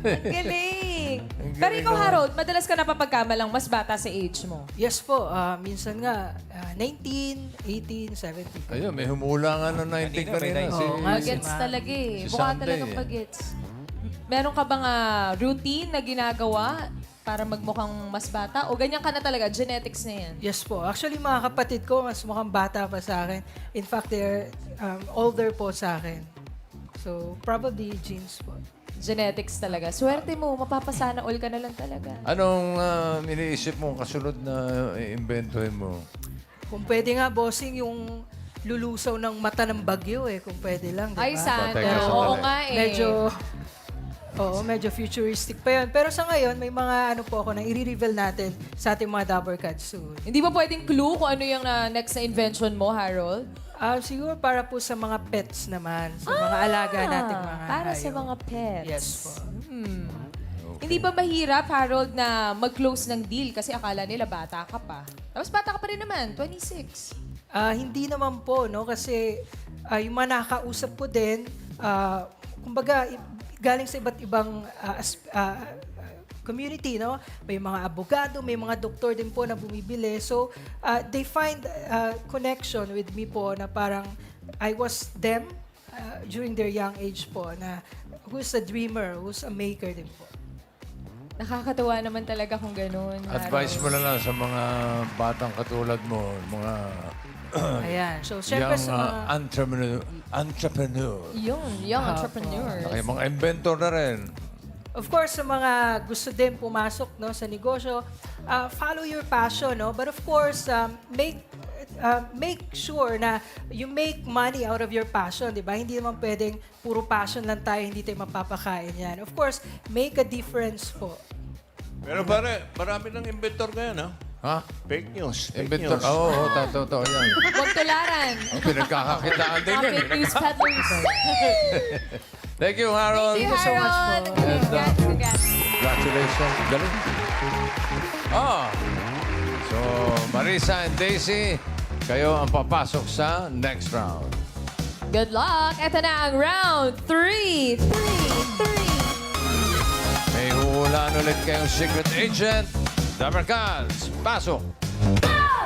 [SPEAKER 6] Ang galing. Pero ikaw, Harold, madalas ka napapagkamalang mas bata sa age mo.
[SPEAKER 10] Yes po, minsan nga, 19, 18, 17.
[SPEAKER 3] Ayun, may humula nga ng 19 kanina.
[SPEAKER 10] Oo nga,
[SPEAKER 6] Bagets talaga eh.
[SPEAKER 3] Si
[SPEAKER 6] Mukha
[SPEAKER 3] Sunday
[SPEAKER 6] talagang
[SPEAKER 3] eh.
[SPEAKER 6] bagets. Meron ka bang routine na ginagawa para magmukhang mas bata? O ganyan ka na talaga? Genetics na yan?
[SPEAKER 10] Yes po. Actually, mga kapatid ko, mas mukhang bata pa sa akin. In fact, they're older po sa akin. So, probably genes po.
[SPEAKER 6] Genetics talaga. Swerte mo, mapapasana all ka na lang talaga.
[SPEAKER 3] Anong iniisip mo kasunod na i-inventohin mo?
[SPEAKER 10] Kung pwede nga, bossing, yung lulusaw ng mata ng bagyo eh, kung pwede lang, di ba?
[SPEAKER 6] Ay, sana.
[SPEAKER 3] Teka, sandali.
[SPEAKER 6] Oo nga eh.
[SPEAKER 10] Medyo futuristic pa yun. Pero sa ngayon, may mga ano po ako na i-reveal natin sa ating mga Dabber Cats soon.
[SPEAKER 6] Hindi ba pwedeng clue kung ano yung next na invention mo, Harold?
[SPEAKER 10] Siguro para po sa mga pets naman, sa mga alaga nating mga
[SPEAKER 6] Para sa
[SPEAKER 10] hayop.
[SPEAKER 6] mga pets.
[SPEAKER 10] Yes po.
[SPEAKER 6] Hindi ba mahirap, Harold, na mag-close ng deal kasi akala nila bata ka pa? Tapos bata ka pa rin naman, 26.
[SPEAKER 10] Hindi naman po, no? Kasi yung mga nakakausap ko din, kumbaga, galing sa iba't ibang community, no? May mga abogado, may mga doktor din po na bumibili. So, they find connection with me po na parang I was them during their young age po na who's a dreamer, who's a maker din po.
[SPEAKER 6] Nakakatawa naman talaga kung ganun.
[SPEAKER 3] Advice mo na lang sa mga batang katulad mo, mga
[SPEAKER 10] Ayan. So, syempre
[SPEAKER 3] young
[SPEAKER 10] sa mga...
[SPEAKER 3] entrepreneur.
[SPEAKER 6] Young entrepreneurs.
[SPEAKER 3] Okay, mga inventor na rin.
[SPEAKER 10] Of course, sa mga gusto din pumasok no, sa negosyo, follow your passion. No? But of course, make sure na you make money out of your passion. Diba? Hindi naman pwedeng puro passion lang tayo, hindi tayo mapapakain yan. Of course, make a difference po.
[SPEAKER 7] Pero pare, marami ng inventor ngayon, ha?
[SPEAKER 3] Ha?
[SPEAKER 7] Fake news. Fake
[SPEAKER 3] Inventor.
[SPEAKER 7] news.
[SPEAKER 3] Oo, totoo yan.
[SPEAKER 6] Huwag tularan.
[SPEAKER 3] Pinagkakakitaan din
[SPEAKER 6] Mga
[SPEAKER 3] yan.
[SPEAKER 6] fake news peddlers.
[SPEAKER 3] Thank you, Harold.
[SPEAKER 6] Thank you,
[SPEAKER 10] so much po.
[SPEAKER 6] Harold.
[SPEAKER 3] And,
[SPEAKER 6] Congrats.
[SPEAKER 3] Congratulations. Galing. So, Marisa and Daisy, kayo ang papasok sa next round.
[SPEAKER 6] Good luck. Ito na ang round 3.
[SPEAKER 3] May huhulaan naman ulit kayong secret agent. Dapper Cats, pasok!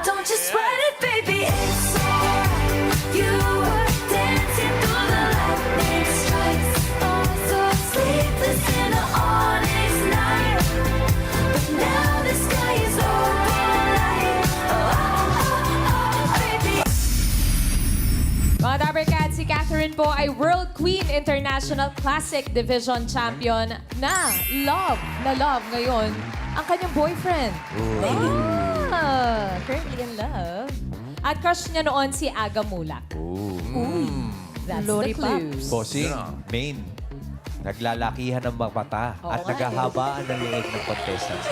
[SPEAKER 1] Don't you sweat it, baby. It's alright. You were dancing through the lightning strikes. Oh, so sleepless in the onyx night. But now the sky is overlight. Baby.
[SPEAKER 6] Mga Dabber Cats, si Catherine po ay World Queen International Classic Division Champion na love ngayon ang kanyang boyfriend. Currently in love. At crush niya noon si Aga Mulak. That's the clue.
[SPEAKER 5] Bossing, main. Naglalakihan ng mga mata at naghahabaan ng leeg ng contestants.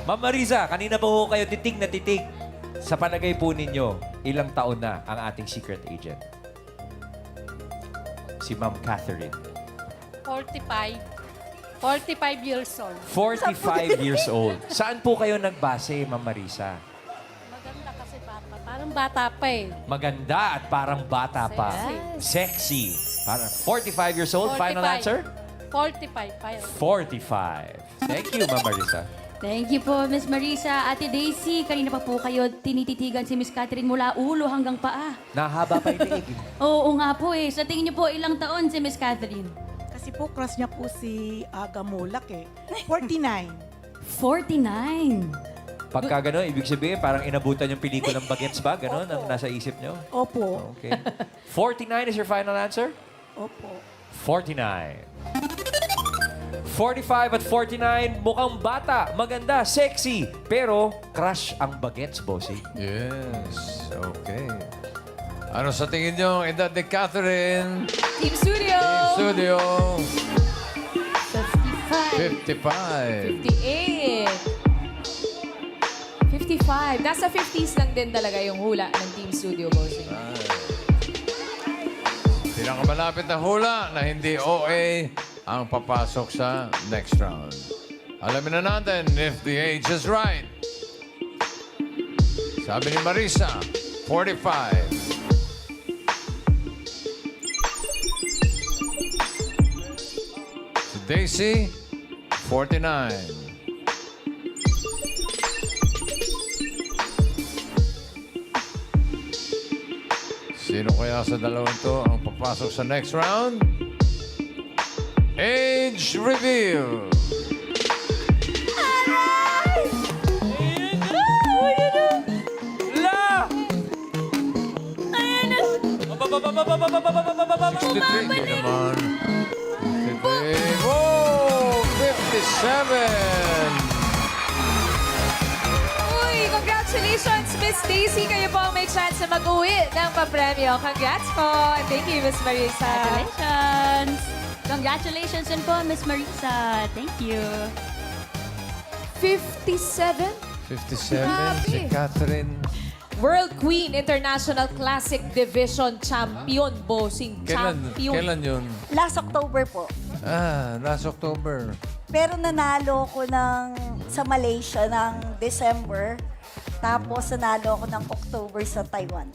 [SPEAKER 5] Ma'am Marisa, kanina po ho kayo titig na titig. Sa palagay po ninyo, ilang taon na ang ating secret agent? Si Ma'am Catherine.
[SPEAKER 4] 45. 45 years old.
[SPEAKER 5] 45 years old. Saan po kayo nagbase, Ma'am Marisa?
[SPEAKER 4] Maganda kasi bata. Parang bata pa eh.
[SPEAKER 5] Maganda at parang bata pa. Sexy. Parang 45 years old. Final
[SPEAKER 4] 45.
[SPEAKER 5] answer?
[SPEAKER 4] 45.
[SPEAKER 5] 45. Thank you, Ma'am Marisa.
[SPEAKER 4] Thank you po, Miss Marisa. Ate Daisy, kanina pa po kayo tinititigan si Miss Catherine mula ulo hanggang paa.
[SPEAKER 5] Nahaba pa yung leeg.
[SPEAKER 4] Oo nga po eh. Sa tingin niyo po, ilang taon si Miss Catherine?
[SPEAKER 8] Kasi po, crush niya po si Aga Mulak eh. 49.
[SPEAKER 4] 49.
[SPEAKER 5] Pagka gano'n, ibig sabihin, parang inabutan yung pelikulang Bagets ba? Gano'n ang nasa isip nyo?
[SPEAKER 8] Opo.
[SPEAKER 5] Okay. 49 is your final answer?
[SPEAKER 8] Opo.
[SPEAKER 5] 49. 45 at 49, mukhang bata, maganda, sexy. Pero, crush ang Bagets, bossy.
[SPEAKER 3] Yes, okay. Ano sa tingin nyo, edad ni Catherine?
[SPEAKER 6] Team Studio!
[SPEAKER 3] Studio,
[SPEAKER 4] 55.
[SPEAKER 6] 58. 55. Nasa 50s lang din talaga yung hula ng Team Studio, bossing.
[SPEAKER 3] Pinakamalapit na hula na hindi OA ang papasok sa next round. Alamin na natin if the age is right. Sabi ni Marisa, 45. Si Daisy, 49. Sino kaya sa dalawang to ang papasok sa next round? Age reveal.
[SPEAKER 5] La!
[SPEAKER 3] 63 din naman. 53. Whoa! 57.
[SPEAKER 6] Uy, congratulations, Miss Daisy. Kayo po ang may chance na mag-uwi ng papremyo. Congrats po. And thank you, Miss Marisa.
[SPEAKER 4] Congratulations! Congratulations din po, Miss Marisa. Thank you.
[SPEAKER 6] 57?
[SPEAKER 3] 57.
[SPEAKER 6] Grabe.
[SPEAKER 3] Si Catherine.
[SPEAKER 6] World Queen International Classic Division Champion, bossing. Champion.
[SPEAKER 3] Kailan yun?
[SPEAKER 11] Last October po.
[SPEAKER 3] Last October.
[SPEAKER 11] Pero nanalo ko sa Malaysia ng December. Tapos nanalo ako ng October sa Taiwan.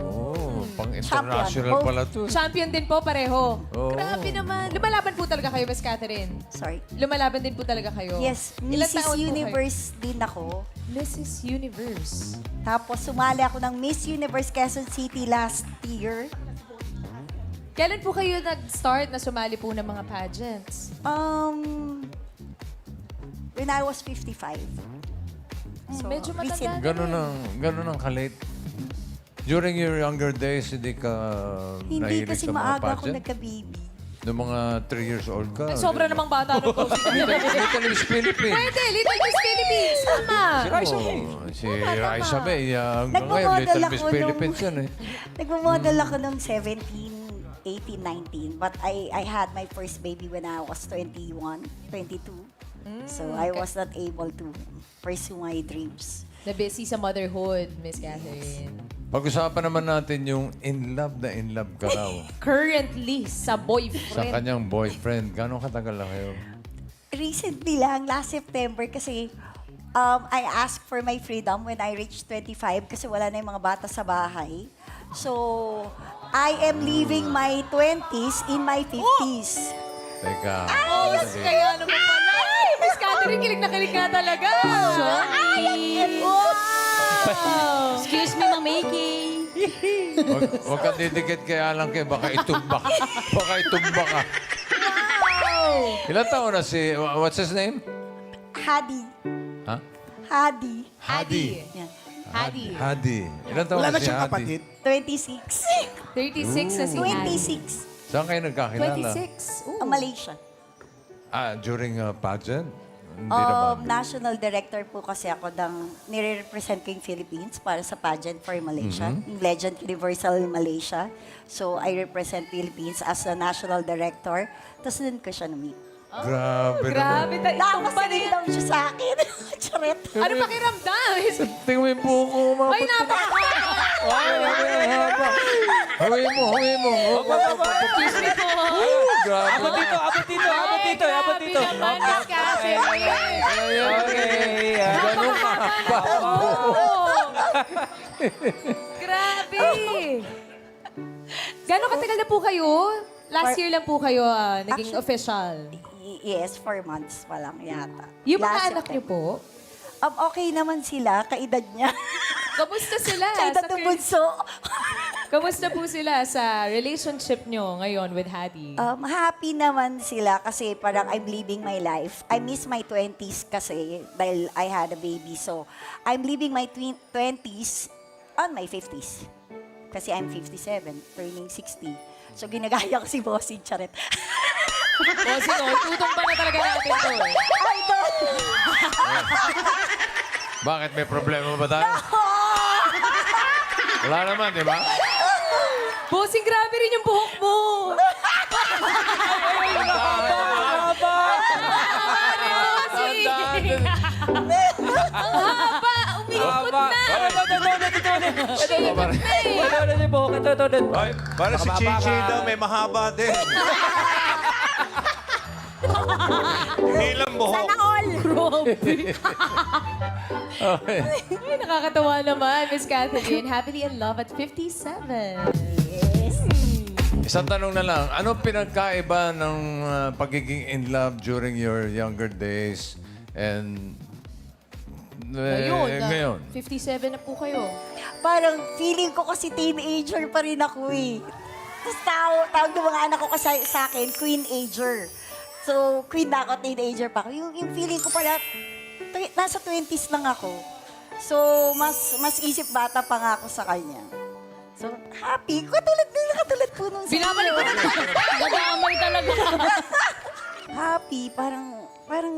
[SPEAKER 3] Oh, pang-international
[SPEAKER 11] Champion.
[SPEAKER 3] pala to.
[SPEAKER 6] Champion din po, pareho.
[SPEAKER 3] Oh.
[SPEAKER 6] Grabe naman. Lumalaban po talaga kayo, Miss Catherine.
[SPEAKER 11] Sorry.
[SPEAKER 6] Lumalaban din po talaga kayo.
[SPEAKER 11] Yes,
[SPEAKER 6] Ilang
[SPEAKER 11] Mrs.
[SPEAKER 6] taon po
[SPEAKER 11] Universe din ako.
[SPEAKER 6] kayo? Mrs. Universe.
[SPEAKER 11] Tapos sumali ako ng Miss Universe Quezon City last year.
[SPEAKER 6] Kailan po kayo nag-start na sumali po ng mga pageants?
[SPEAKER 11] When I was 55. So,
[SPEAKER 6] medyo matanda
[SPEAKER 11] recent.
[SPEAKER 6] na.
[SPEAKER 3] Ganun ang kalit. During your younger days, hindi ka
[SPEAKER 11] Hindi
[SPEAKER 3] nahilig
[SPEAKER 11] kasi
[SPEAKER 3] sa mga
[SPEAKER 11] maaga ako
[SPEAKER 3] pageant?
[SPEAKER 11] nagka-baby.
[SPEAKER 3] Noong mga 3 years old ka.
[SPEAKER 6] Ay, sobra namang bata ng bossing.
[SPEAKER 3] Little Miss Philippines.
[SPEAKER 6] Pwede, Little Miss Philippines. Tama.
[SPEAKER 3] Si Raisa May. Hanggang ngayon,
[SPEAKER 11] Nagmamodel
[SPEAKER 3] Little
[SPEAKER 11] ako
[SPEAKER 3] Miss
[SPEAKER 11] nung-
[SPEAKER 3] Philippines yan eh.
[SPEAKER 11] Nagmamodel ako nung 17, 18, 19. But I had my first baby when I was 21, 22. So I was not able to pursue my dreams.
[SPEAKER 6] Na busy sa motherhood, Miss Catherine.
[SPEAKER 3] Pag-usapan naman natin yung in love ka raw
[SPEAKER 6] Currently, sa
[SPEAKER 3] sa
[SPEAKER 6] boyfriend.
[SPEAKER 3] kanyang boyfriend. Gano'ng katagal na kayo?
[SPEAKER 11] Recently lang, last September, kasi I asked for my freedom when I reached 25 kasi wala na yung mga bata sa bahay. So, I am leaving my 20s in my 50s.
[SPEAKER 3] Teka.
[SPEAKER 6] Kaya kilig na kilig ka talaga.
[SPEAKER 4] Sorry.
[SPEAKER 6] Wow!
[SPEAKER 4] Excuse me, Ma'am Makey.
[SPEAKER 3] Huwag kang didikit kay Alan Kay. Baka itumba ka. Baka itumba ka. Ilan taon na si... What's his name?
[SPEAKER 11] Hadi.
[SPEAKER 3] Ha?
[SPEAKER 11] Hadi.
[SPEAKER 3] Hadi.
[SPEAKER 11] Yeah.
[SPEAKER 6] Hadi.
[SPEAKER 3] Hadi. Ilan taon
[SPEAKER 2] Wala
[SPEAKER 3] na
[SPEAKER 2] na
[SPEAKER 3] si
[SPEAKER 2] siyang
[SPEAKER 3] Hadi?
[SPEAKER 2] kapatid.
[SPEAKER 11] 26.
[SPEAKER 6] 36 na si Hadi.
[SPEAKER 11] 26.
[SPEAKER 3] Saan kayo nagkakilala?
[SPEAKER 6] 26. Ooh.
[SPEAKER 11] Malaysia.
[SPEAKER 3] During a pageant? Hindi naman.
[SPEAKER 11] National director po kasi ako ng nire-represent ko yung Philippines para sa pageant for Malaysia, yung Legend Universal Malaysia. So, I represent Philippines as a national director. Tapos doon ko siya na-meet.
[SPEAKER 3] Grabe naman.
[SPEAKER 6] Grabe tayo.
[SPEAKER 11] Tapos sinigdaw siya sa akin. Charet.
[SPEAKER 6] Ano pakiramdam?
[SPEAKER 3] Tingnan mo yung buko mo.
[SPEAKER 6] Ay, napakahaba.
[SPEAKER 3] Hawi mo.
[SPEAKER 6] Excuse me po.
[SPEAKER 3] Grabe.
[SPEAKER 5] Abot dito, abot dito, abot dito, abot dito.
[SPEAKER 6] Grabe naman, Miss Catherine.
[SPEAKER 5] Okay.
[SPEAKER 3] Ganun ka.
[SPEAKER 6] Grabe. Gano'ng katagal na po kayo? Last year lang po kayo naging
[SPEAKER 11] Actually,
[SPEAKER 6] official.
[SPEAKER 11] Yes, 4 months pa lang yata.
[SPEAKER 6] Yung mga
[SPEAKER 11] Last
[SPEAKER 6] anak niyo
[SPEAKER 11] September.
[SPEAKER 6] po,
[SPEAKER 11] Okay naman sila, kaedad niya.
[SPEAKER 6] kamusta sila?
[SPEAKER 11] Kaedad ng bunso.
[SPEAKER 6] Kamusta po sila sa relationship niyo ngayon with Hadi?
[SPEAKER 11] Happy naman sila kasi parang I'm living my life. I miss my 20s kasi dahil I had a baby. So, I'm living my 20s on my 50s. Kasi I'm 57, turning 60. So, ginagaya ko si Bossing Charet.
[SPEAKER 6] Kasi tutong pa na talaga natin to.
[SPEAKER 11] I don't.
[SPEAKER 3] Bakit? May problema ba tayo? Wala naman, di ba?
[SPEAKER 6] Bossing, grabe rin yung buhok mo. Ang haba, umiikot na.
[SPEAKER 7] Ay, para si Chichi daw, may mahaba din. Hindi lang buhok.
[SPEAKER 3] Okay.
[SPEAKER 6] Ay, nakakatawa naman, Miss Catherine. Happily in love at 57.
[SPEAKER 3] Isang tanong na lang. Ano pinagkaiba ng pagiging in love during your younger days and ngayon?
[SPEAKER 6] 57 na po kayo.
[SPEAKER 11] Parang feeling ko kasi teenager pa rin ako eh. Tapos tawag ng mga anak ko kasi sa akin, queen ager. So, queen na ako, teenager pa ako. Yung feeling ko pala, nasa 20s lang ako. So, mas isip bata pa nga ako sa kanya. So, happy. Katulad po nung
[SPEAKER 6] Binabalik ko na
[SPEAKER 4] Nadamay talaga.
[SPEAKER 11] Happy, parang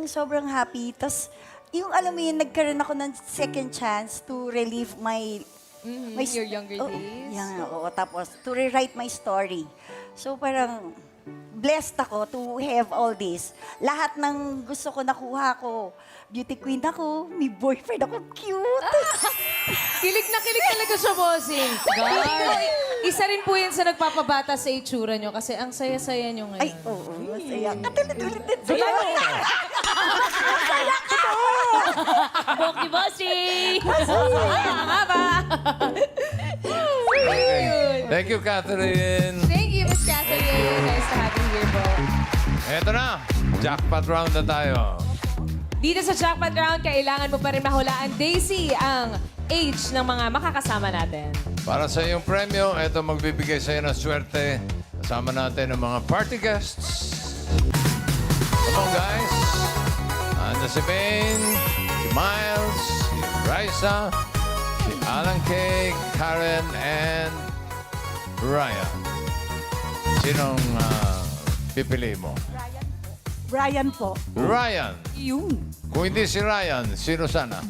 [SPEAKER 11] sobrang happy. Tapos, yung alam mo yun, nagkaroon ako ng second chance to relive my
[SPEAKER 6] your younger days.
[SPEAKER 11] Yeah, oo. Tapos, to rewrite my story. So, parang blessed ako to have all this. Lahat ng gusto ko nakuha ko. Beauty queen ako, may boyfriend ako, cute.
[SPEAKER 6] Kilig na kilig talaga siya, bossing. Isa rin po yan sa nagpapabata sa itsura nyo kasi ang saya-saya nyo ngayon.
[SPEAKER 11] Ay, oo, masaya. Katulad din sa
[SPEAKER 4] Bok ni Bossing.
[SPEAKER 3] Thank you, Catherine.
[SPEAKER 6] Thank you, Miss Catherine. Nice to have you here po.
[SPEAKER 3] Eto na. Jackpot round na tayo.
[SPEAKER 6] Dito sa jackpot round, kailangan mo pa rin mahulaan, Daisy, ang age ng mga makakasama natin.
[SPEAKER 3] Para sa iyong premyo, eto magbibigay sa iyo ng swerte. Kasama natin ang mga party guests. Come on, guys. Ando si Bane, si Miles, si Raisa, si Alan Kay, Karen, and Ryan. Sinong pipili mo?
[SPEAKER 8] Brian po.
[SPEAKER 3] Ryan.
[SPEAKER 8] Yun.
[SPEAKER 3] Kung hindi si Ryan, sino sana?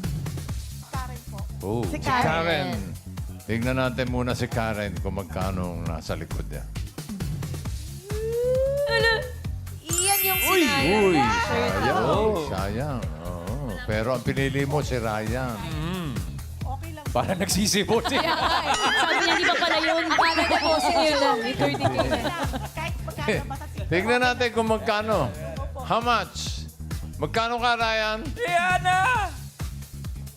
[SPEAKER 8] Karen po.
[SPEAKER 3] Oh,
[SPEAKER 8] Si
[SPEAKER 3] si Karen. Tignan natin muna si Karen kung magkano ang nasa likod niya.
[SPEAKER 6] Iyan yung sinaya.
[SPEAKER 3] Uy, sayang. Sayang. Oo. Pero ang pinili mo si Ryan.
[SPEAKER 5] Parang nagsisibot siya.
[SPEAKER 4] Sabi niya, di ba pala yun?
[SPEAKER 6] Akala niya bossing yun lang. May 30K na.
[SPEAKER 8] Kahit magkano basta
[SPEAKER 3] Tignan natin kung magkano. How much? Magkano ka, Ryan?
[SPEAKER 5] Diana!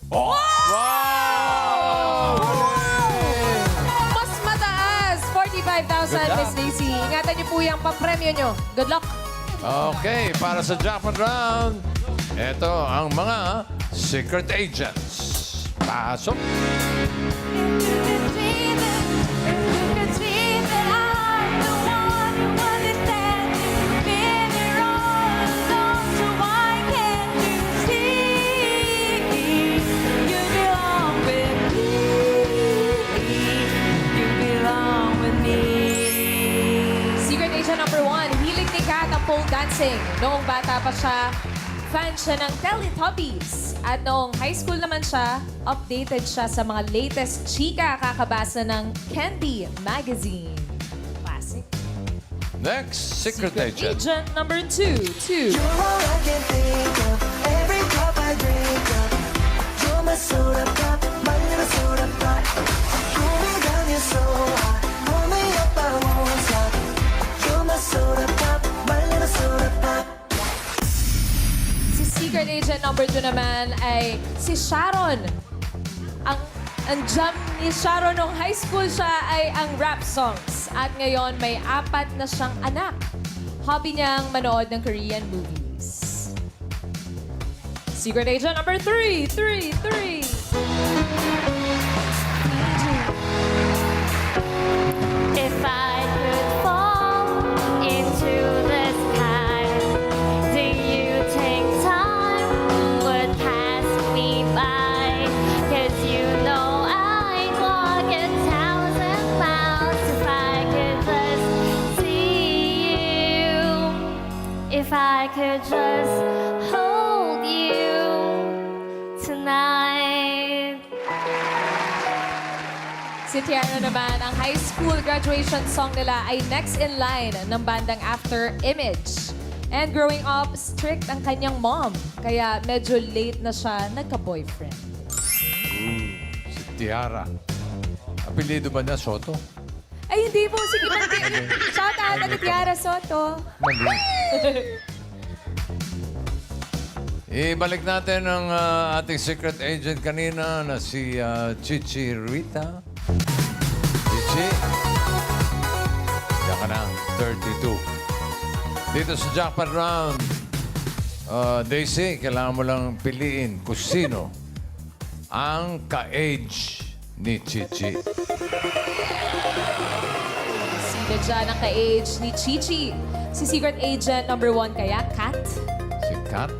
[SPEAKER 3] Wow!
[SPEAKER 6] Mas mataas, 45,000, Miss Daisy. Ingatan niyo po yung pampremyo niyo. Good luck.
[SPEAKER 3] Okay, para sa jackpot round, Ito ang mga secret agents. Pasok.
[SPEAKER 6] Secret agent number 1, hilig ni Kat ang pole dancing. Noong bata pa siya, fan siya ng Teletubbies. At noong high school naman siya, updated siya sa mga latest chika kakabasa ng Candy Magazine. Classic.
[SPEAKER 3] Next, secret agent.
[SPEAKER 6] Agent number 2. Si secret agent number 2 naman ay si Sharon. Ang jam ni Sharon nung high school siya ay ang rap songs. At ngayon may 4 na siyang anak. Hobby niyang manood ng Korean movies. Secret agent number 3.
[SPEAKER 1] If I could fall into the sky, do you think time would pass me by? 'Cause you know I'd walk 1,000 miles if I could just see you. If I could just hold you tonight.
[SPEAKER 6] Si Tiara naman, ang high school graduation song nila ay Next in Line ng bandang After Image. And growing up, strict ang kanyang mom. Kaya medyo late na siya nagka-boyfriend.
[SPEAKER 3] Si Tiara. Apelido ba niya Soto?
[SPEAKER 6] Ay, hindi po. Sige, shout out na Tiara Soto.
[SPEAKER 3] Mali. Ibalik natin ang ating secret agent kanina na si Chichi Rita. Chichi. Diyan ka na, 32. Dito sa jackpot round, Daisy, kailangan mo lang piliin kung sino ang ka-age ni Chichi.
[SPEAKER 6] Sino dyan ang ka-age ni Chichi? Si secret agent number 1 kaya, Kat?
[SPEAKER 3] Si Kat.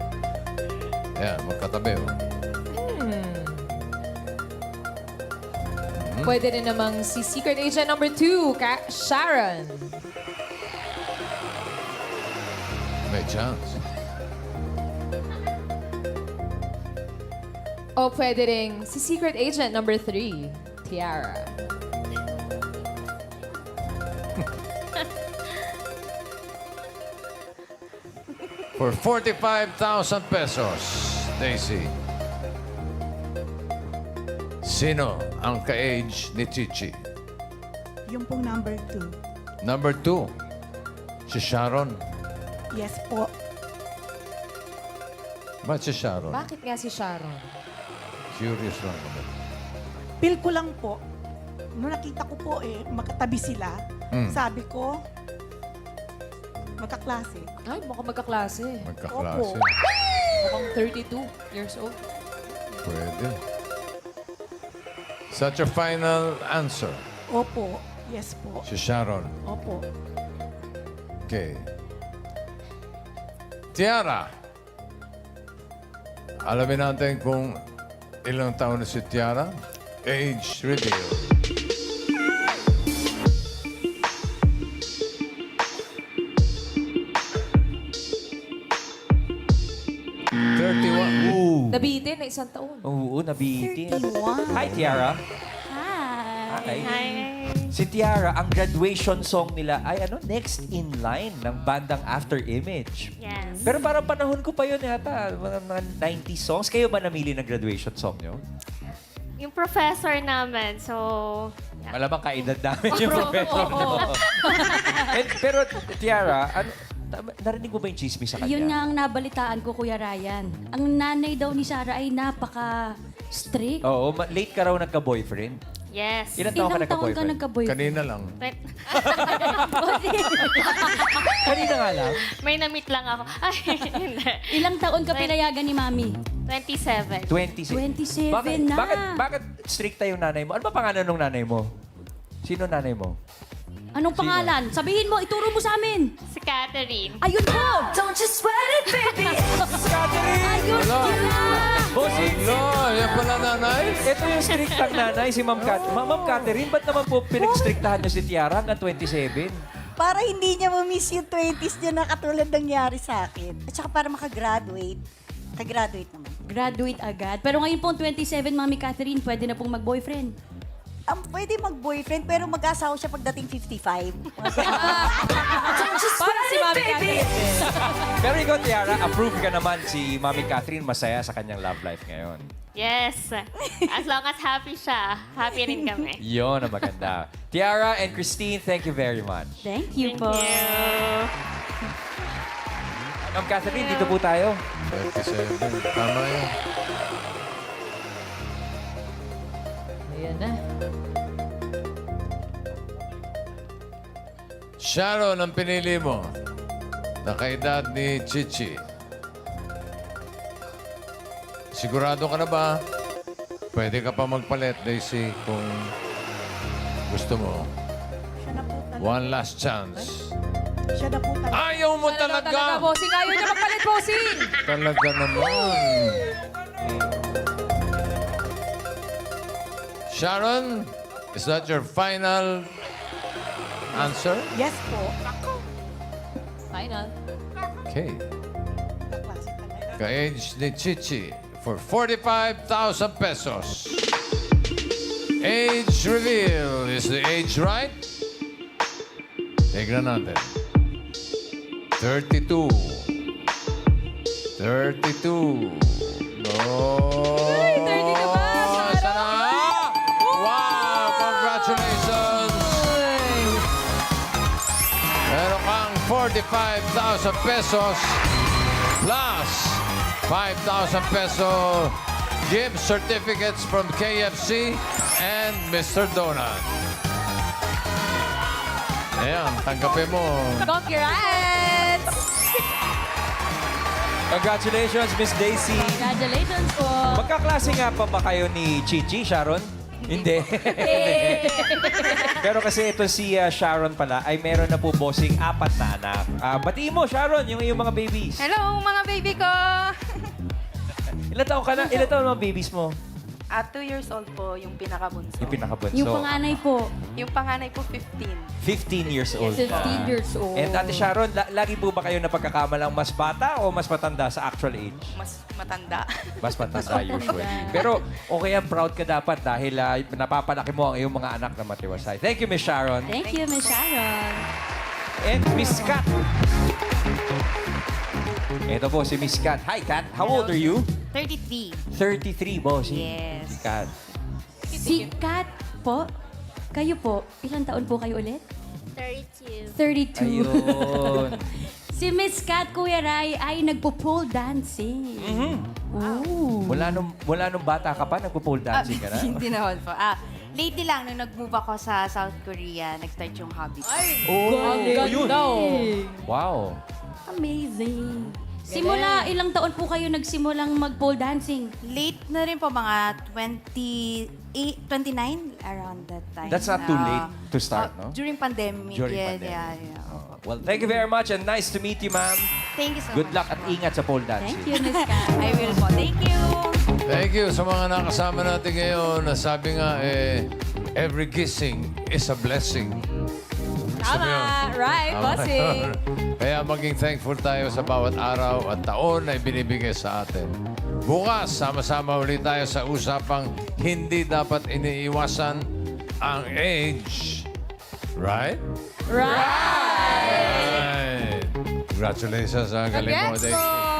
[SPEAKER 3] Ayan, magkatabi. Oh.
[SPEAKER 6] Pwede rin namang si secret agent number 2, Sharon.
[SPEAKER 3] May chance.
[SPEAKER 6] O pwede rin si secret agent number 3, Tiara.
[SPEAKER 3] For 45,000 pesos, Daisy. Sino ang ka-age ni Chichi?
[SPEAKER 8] Yung pong number 2.
[SPEAKER 3] Number 2, si Sharon.
[SPEAKER 8] Yes po.
[SPEAKER 3] Ba't si Sharon?
[SPEAKER 6] Bakit nga si Sharon?
[SPEAKER 3] Curious lang ako.
[SPEAKER 8] Feel ko lang po, nung nakita ko po magkatabi sila, sabi ko, magkaklase.
[SPEAKER 6] Ay, mukhang magkaklase.
[SPEAKER 3] Magkaklase.
[SPEAKER 8] Opo.
[SPEAKER 6] Mukhang 32 years old.
[SPEAKER 3] Pwede. Such a final answer.
[SPEAKER 8] Opo. Yes po.
[SPEAKER 3] Si Sharon.
[SPEAKER 8] Opo.
[SPEAKER 3] Okay. Tiara. Alamin natin kung ilang taon na si Tiara. Age reveal.
[SPEAKER 6] Nabitin na 1 taon.
[SPEAKER 5] Oo, nabitin.
[SPEAKER 11] 31.
[SPEAKER 5] Hi, Tiara.
[SPEAKER 1] Hi.
[SPEAKER 5] Hi. Si Tiara, ang graduation song nila ay Next in Line ng bandang After Image.
[SPEAKER 1] Yes.
[SPEAKER 5] Pero parang panahon ko pa yun yata, mga 90s songs. Kayo ba namili ng graduation song nyo?
[SPEAKER 1] Yung professor namin, so...
[SPEAKER 5] Malamang kaedad namin yung professor mo. Pero Tiara, narinig mo ba yung chismis sa kanya?
[SPEAKER 4] Yun nga ang nabalitaan ko, Kuya Ryan. Ang nanay daw ni Sarah ay napaka-strict.
[SPEAKER 5] Oo, late ka raw nagka-boyfriend.
[SPEAKER 9] Yes.
[SPEAKER 5] Ilan taon ka
[SPEAKER 4] Ilang taon ka
[SPEAKER 5] nagka-boyfriend?
[SPEAKER 4] nagka-boyfriend?
[SPEAKER 3] Kanina lang.
[SPEAKER 5] Kanina nga lang.
[SPEAKER 9] May na-meet lang ako. Ay, hindi.
[SPEAKER 4] Ilang taon ka pinayagan ni Mami?
[SPEAKER 9] 27.
[SPEAKER 5] 27.
[SPEAKER 4] 27 na.
[SPEAKER 5] Bakit stricta yung nanay mo? Ano ba pangalan ng nanay mo? Sino nanay mo?
[SPEAKER 4] Anong pangalan? Sabihin mo, ituro mo sa amin.
[SPEAKER 9] Si Catherine.
[SPEAKER 4] Ayun po!
[SPEAKER 1] Don't you sweat it, baby.
[SPEAKER 4] Ayun
[SPEAKER 3] Hello.
[SPEAKER 4] sila!
[SPEAKER 5] Bossing!
[SPEAKER 3] Hello, yan pala nanay.
[SPEAKER 5] Ito yung strictang nanay, si Ma'am Catherine. Ma'am Catherine, ba't naman po pinag-strictahan niyo si Tiara hanggang 27?
[SPEAKER 11] Para hindi niya ma-miss yung 20s niya na katulad nangyari sa akin. At saka para makagraduate. Nag-graduate naman.
[SPEAKER 4] Graduate agad. Pero ngayon pong 27, Mami Catherine, pwede na pong mag-boyfriend.
[SPEAKER 11] Pwede mag-boyfriend pero mag-asawa siya pagdating 55.
[SPEAKER 6] Para si Mami Catherine.
[SPEAKER 5] Pero ikaw, Tiara, approve ka naman si Mami Catherine masaya sa kanyang love life ngayon.
[SPEAKER 9] Yes. As long as happy siya, happy rin kami.
[SPEAKER 5] Yun ang maganda. Tiara and Christine, thank you very much.
[SPEAKER 4] Thank you
[SPEAKER 9] Thank
[SPEAKER 4] po.
[SPEAKER 9] you.
[SPEAKER 5] Ma'am Catherine, dito po tayo.
[SPEAKER 3] 37. Tama yun.
[SPEAKER 6] Ayan na.
[SPEAKER 3] Sharon ang pinili mo. Nakaedad ni Chichi. Sigurado ka na ba? Pwede ka pa magpalit, Daisy, kung gusto mo.
[SPEAKER 8] Siya na po talaga.
[SPEAKER 3] One last chance.
[SPEAKER 8] Siya na po talaga.
[SPEAKER 3] Ayaw mo
[SPEAKER 6] Talaga,
[SPEAKER 3] talaga!
[SPEAKER 6] bossing. Ayaw niya magpalit, bossing.
[SPEAKER 3] Talaga naman. Sharon, is that your final answer?
[SPEAKER 8] Yes po.
[SPEAKER 6] Final.
[SPEAKER 3] Okay.
[SPEAKER 8] Kaklase talaga.
[SPEAKER 3] Ka-age ni Chichi for 45,000 pesos. Age reveal. Is the age right? Tignan natin. 32. 32. No.
[SPEAKER 6] 32 ba?
[SPEAKER 3] Sana nga. Wow! Congratulations! Meron kang 45,000 pesos plus 5,000 peso gift certificates from KFC and Mr. Donut. Ayan, tanggapin mo.
[SPEAKER 6] Congrats!
[SPEAKER 5] Congratulations, Miss Daisy.
[SPEAKER 4] Congratulations po.
[SPEAKER 5] Magkaklase nga pa ba kayo ni Chichi, Sharon? Hindi. Pero kasi ito si Sharon pala ay meron na po bossing 4 na anak. Batiin mo, Sharon, yung iyong mga babies.
[SPEAKER 12] Hello, mga baby ko!
[SPEAKER 5] Ilan taon ka na? Ilan taon mga babies mo?
[SPEAKER 12] 2 years old po yung pinakabunso.
[SPEAKER 5] Yung pinakabunso.
[SPEAKER 4] Yung panganay po,
[SPEAKER 12] Yung panganay po, 15.
[SPEAKER 5] 15 years old.
[SPEAKER 4] 15 years old.
[SPEAKER 5] And Ate Sharon, lagi po ba kayo napagkakamalang mas bata o mas matanda sa actual age?
[SPEAKER 12] Mas matanda.
[SPEAKER 5] Mas matanda usually. Pero okay yan, proud ka dapat dahil napapalaki mo ang iyong mga anak na matiwasay. Thank you, Miss Sharon.
[SPEAKER 4] Thank you, Miss Sharon.
[SPEAKER 5] And Miss Kat. Ito po si Miss Kat. Hi, Kat. How old are you?
[SPEAKER 12] 33.
[SPEAKER 5] 33, boss.
[SPEAKER 12] Yes.
[SPEAKER 5] Si Kat.
[SPEAKER 4] Si Kat po, kayo po, ilang taon po kayo ulit?
[SPEAKER 9] 32.
[SPEAKER 4] 32.
[SPEAKER 5] Ayun.
[SPEAKER 4] Si Miss Kat, Kuya Rai, ay nagpo-pole dancing. Oh.
[SPEAKER 5] Wala nung bata ka pa, nagpo-pole dancing ka na?
[SPEAKER 12] Hindi naman po. Lately lang, nung nag-move ako sa South Korea, nag-start yung hobby ko.
[SPEAKER 5] Oh,
[SPEAKER 6] Ang ganda.
[SPEAKER 5] wow.
[SPEAKER 4] Amazing. Simula, ilang taon po kayo nagsimulang mag-pole dancing?
[SPEAKER 12] Late na rin po, mga 29, around that time.
[SPEAKER 5] That's not too late to start, no?
[SPEAKER 12] During pandemic.
[SPEAKER 5] During
[SPEAKER 12] yeah,
[SPEAKER 5] pandemic.
[SPEAKER 12] Yeah.
[SPEAKER 5] Well, thank you very much and nice to meet you, ma'am.
[SPEAKER 12] Thank you so
[SPEAKER 5] Good
[SPEAKER 12] much.
[SPEAKER 5] luck at ingat sa pole dancing.
[SPEAKER 4] Thank you, Miss Kat.
[SPEAKER 12] I will po. Thank you.
[SPEAKER 3] Thank you sa mga nakasama natin ngayon. Nasabi nga, every kissing is a blessing.
[SPEAKER 6] Tama. Right, bossing.
[SPEAKER 3] Kaya maging thankful tayo sa bawat araw at taon na ibinibigay sa atin. Bukas, sama-sama ulit tayo sa usapang hindi dapat iniiwasan ang age. Right?
[SPEAKER 6] Right.
[SPEAKER 3] Right. Congratulations. Ang galing mo,
[SPEAKER 6] Congrats
[SPEAKER 3] Daisy.
[SPEAKER 6] po.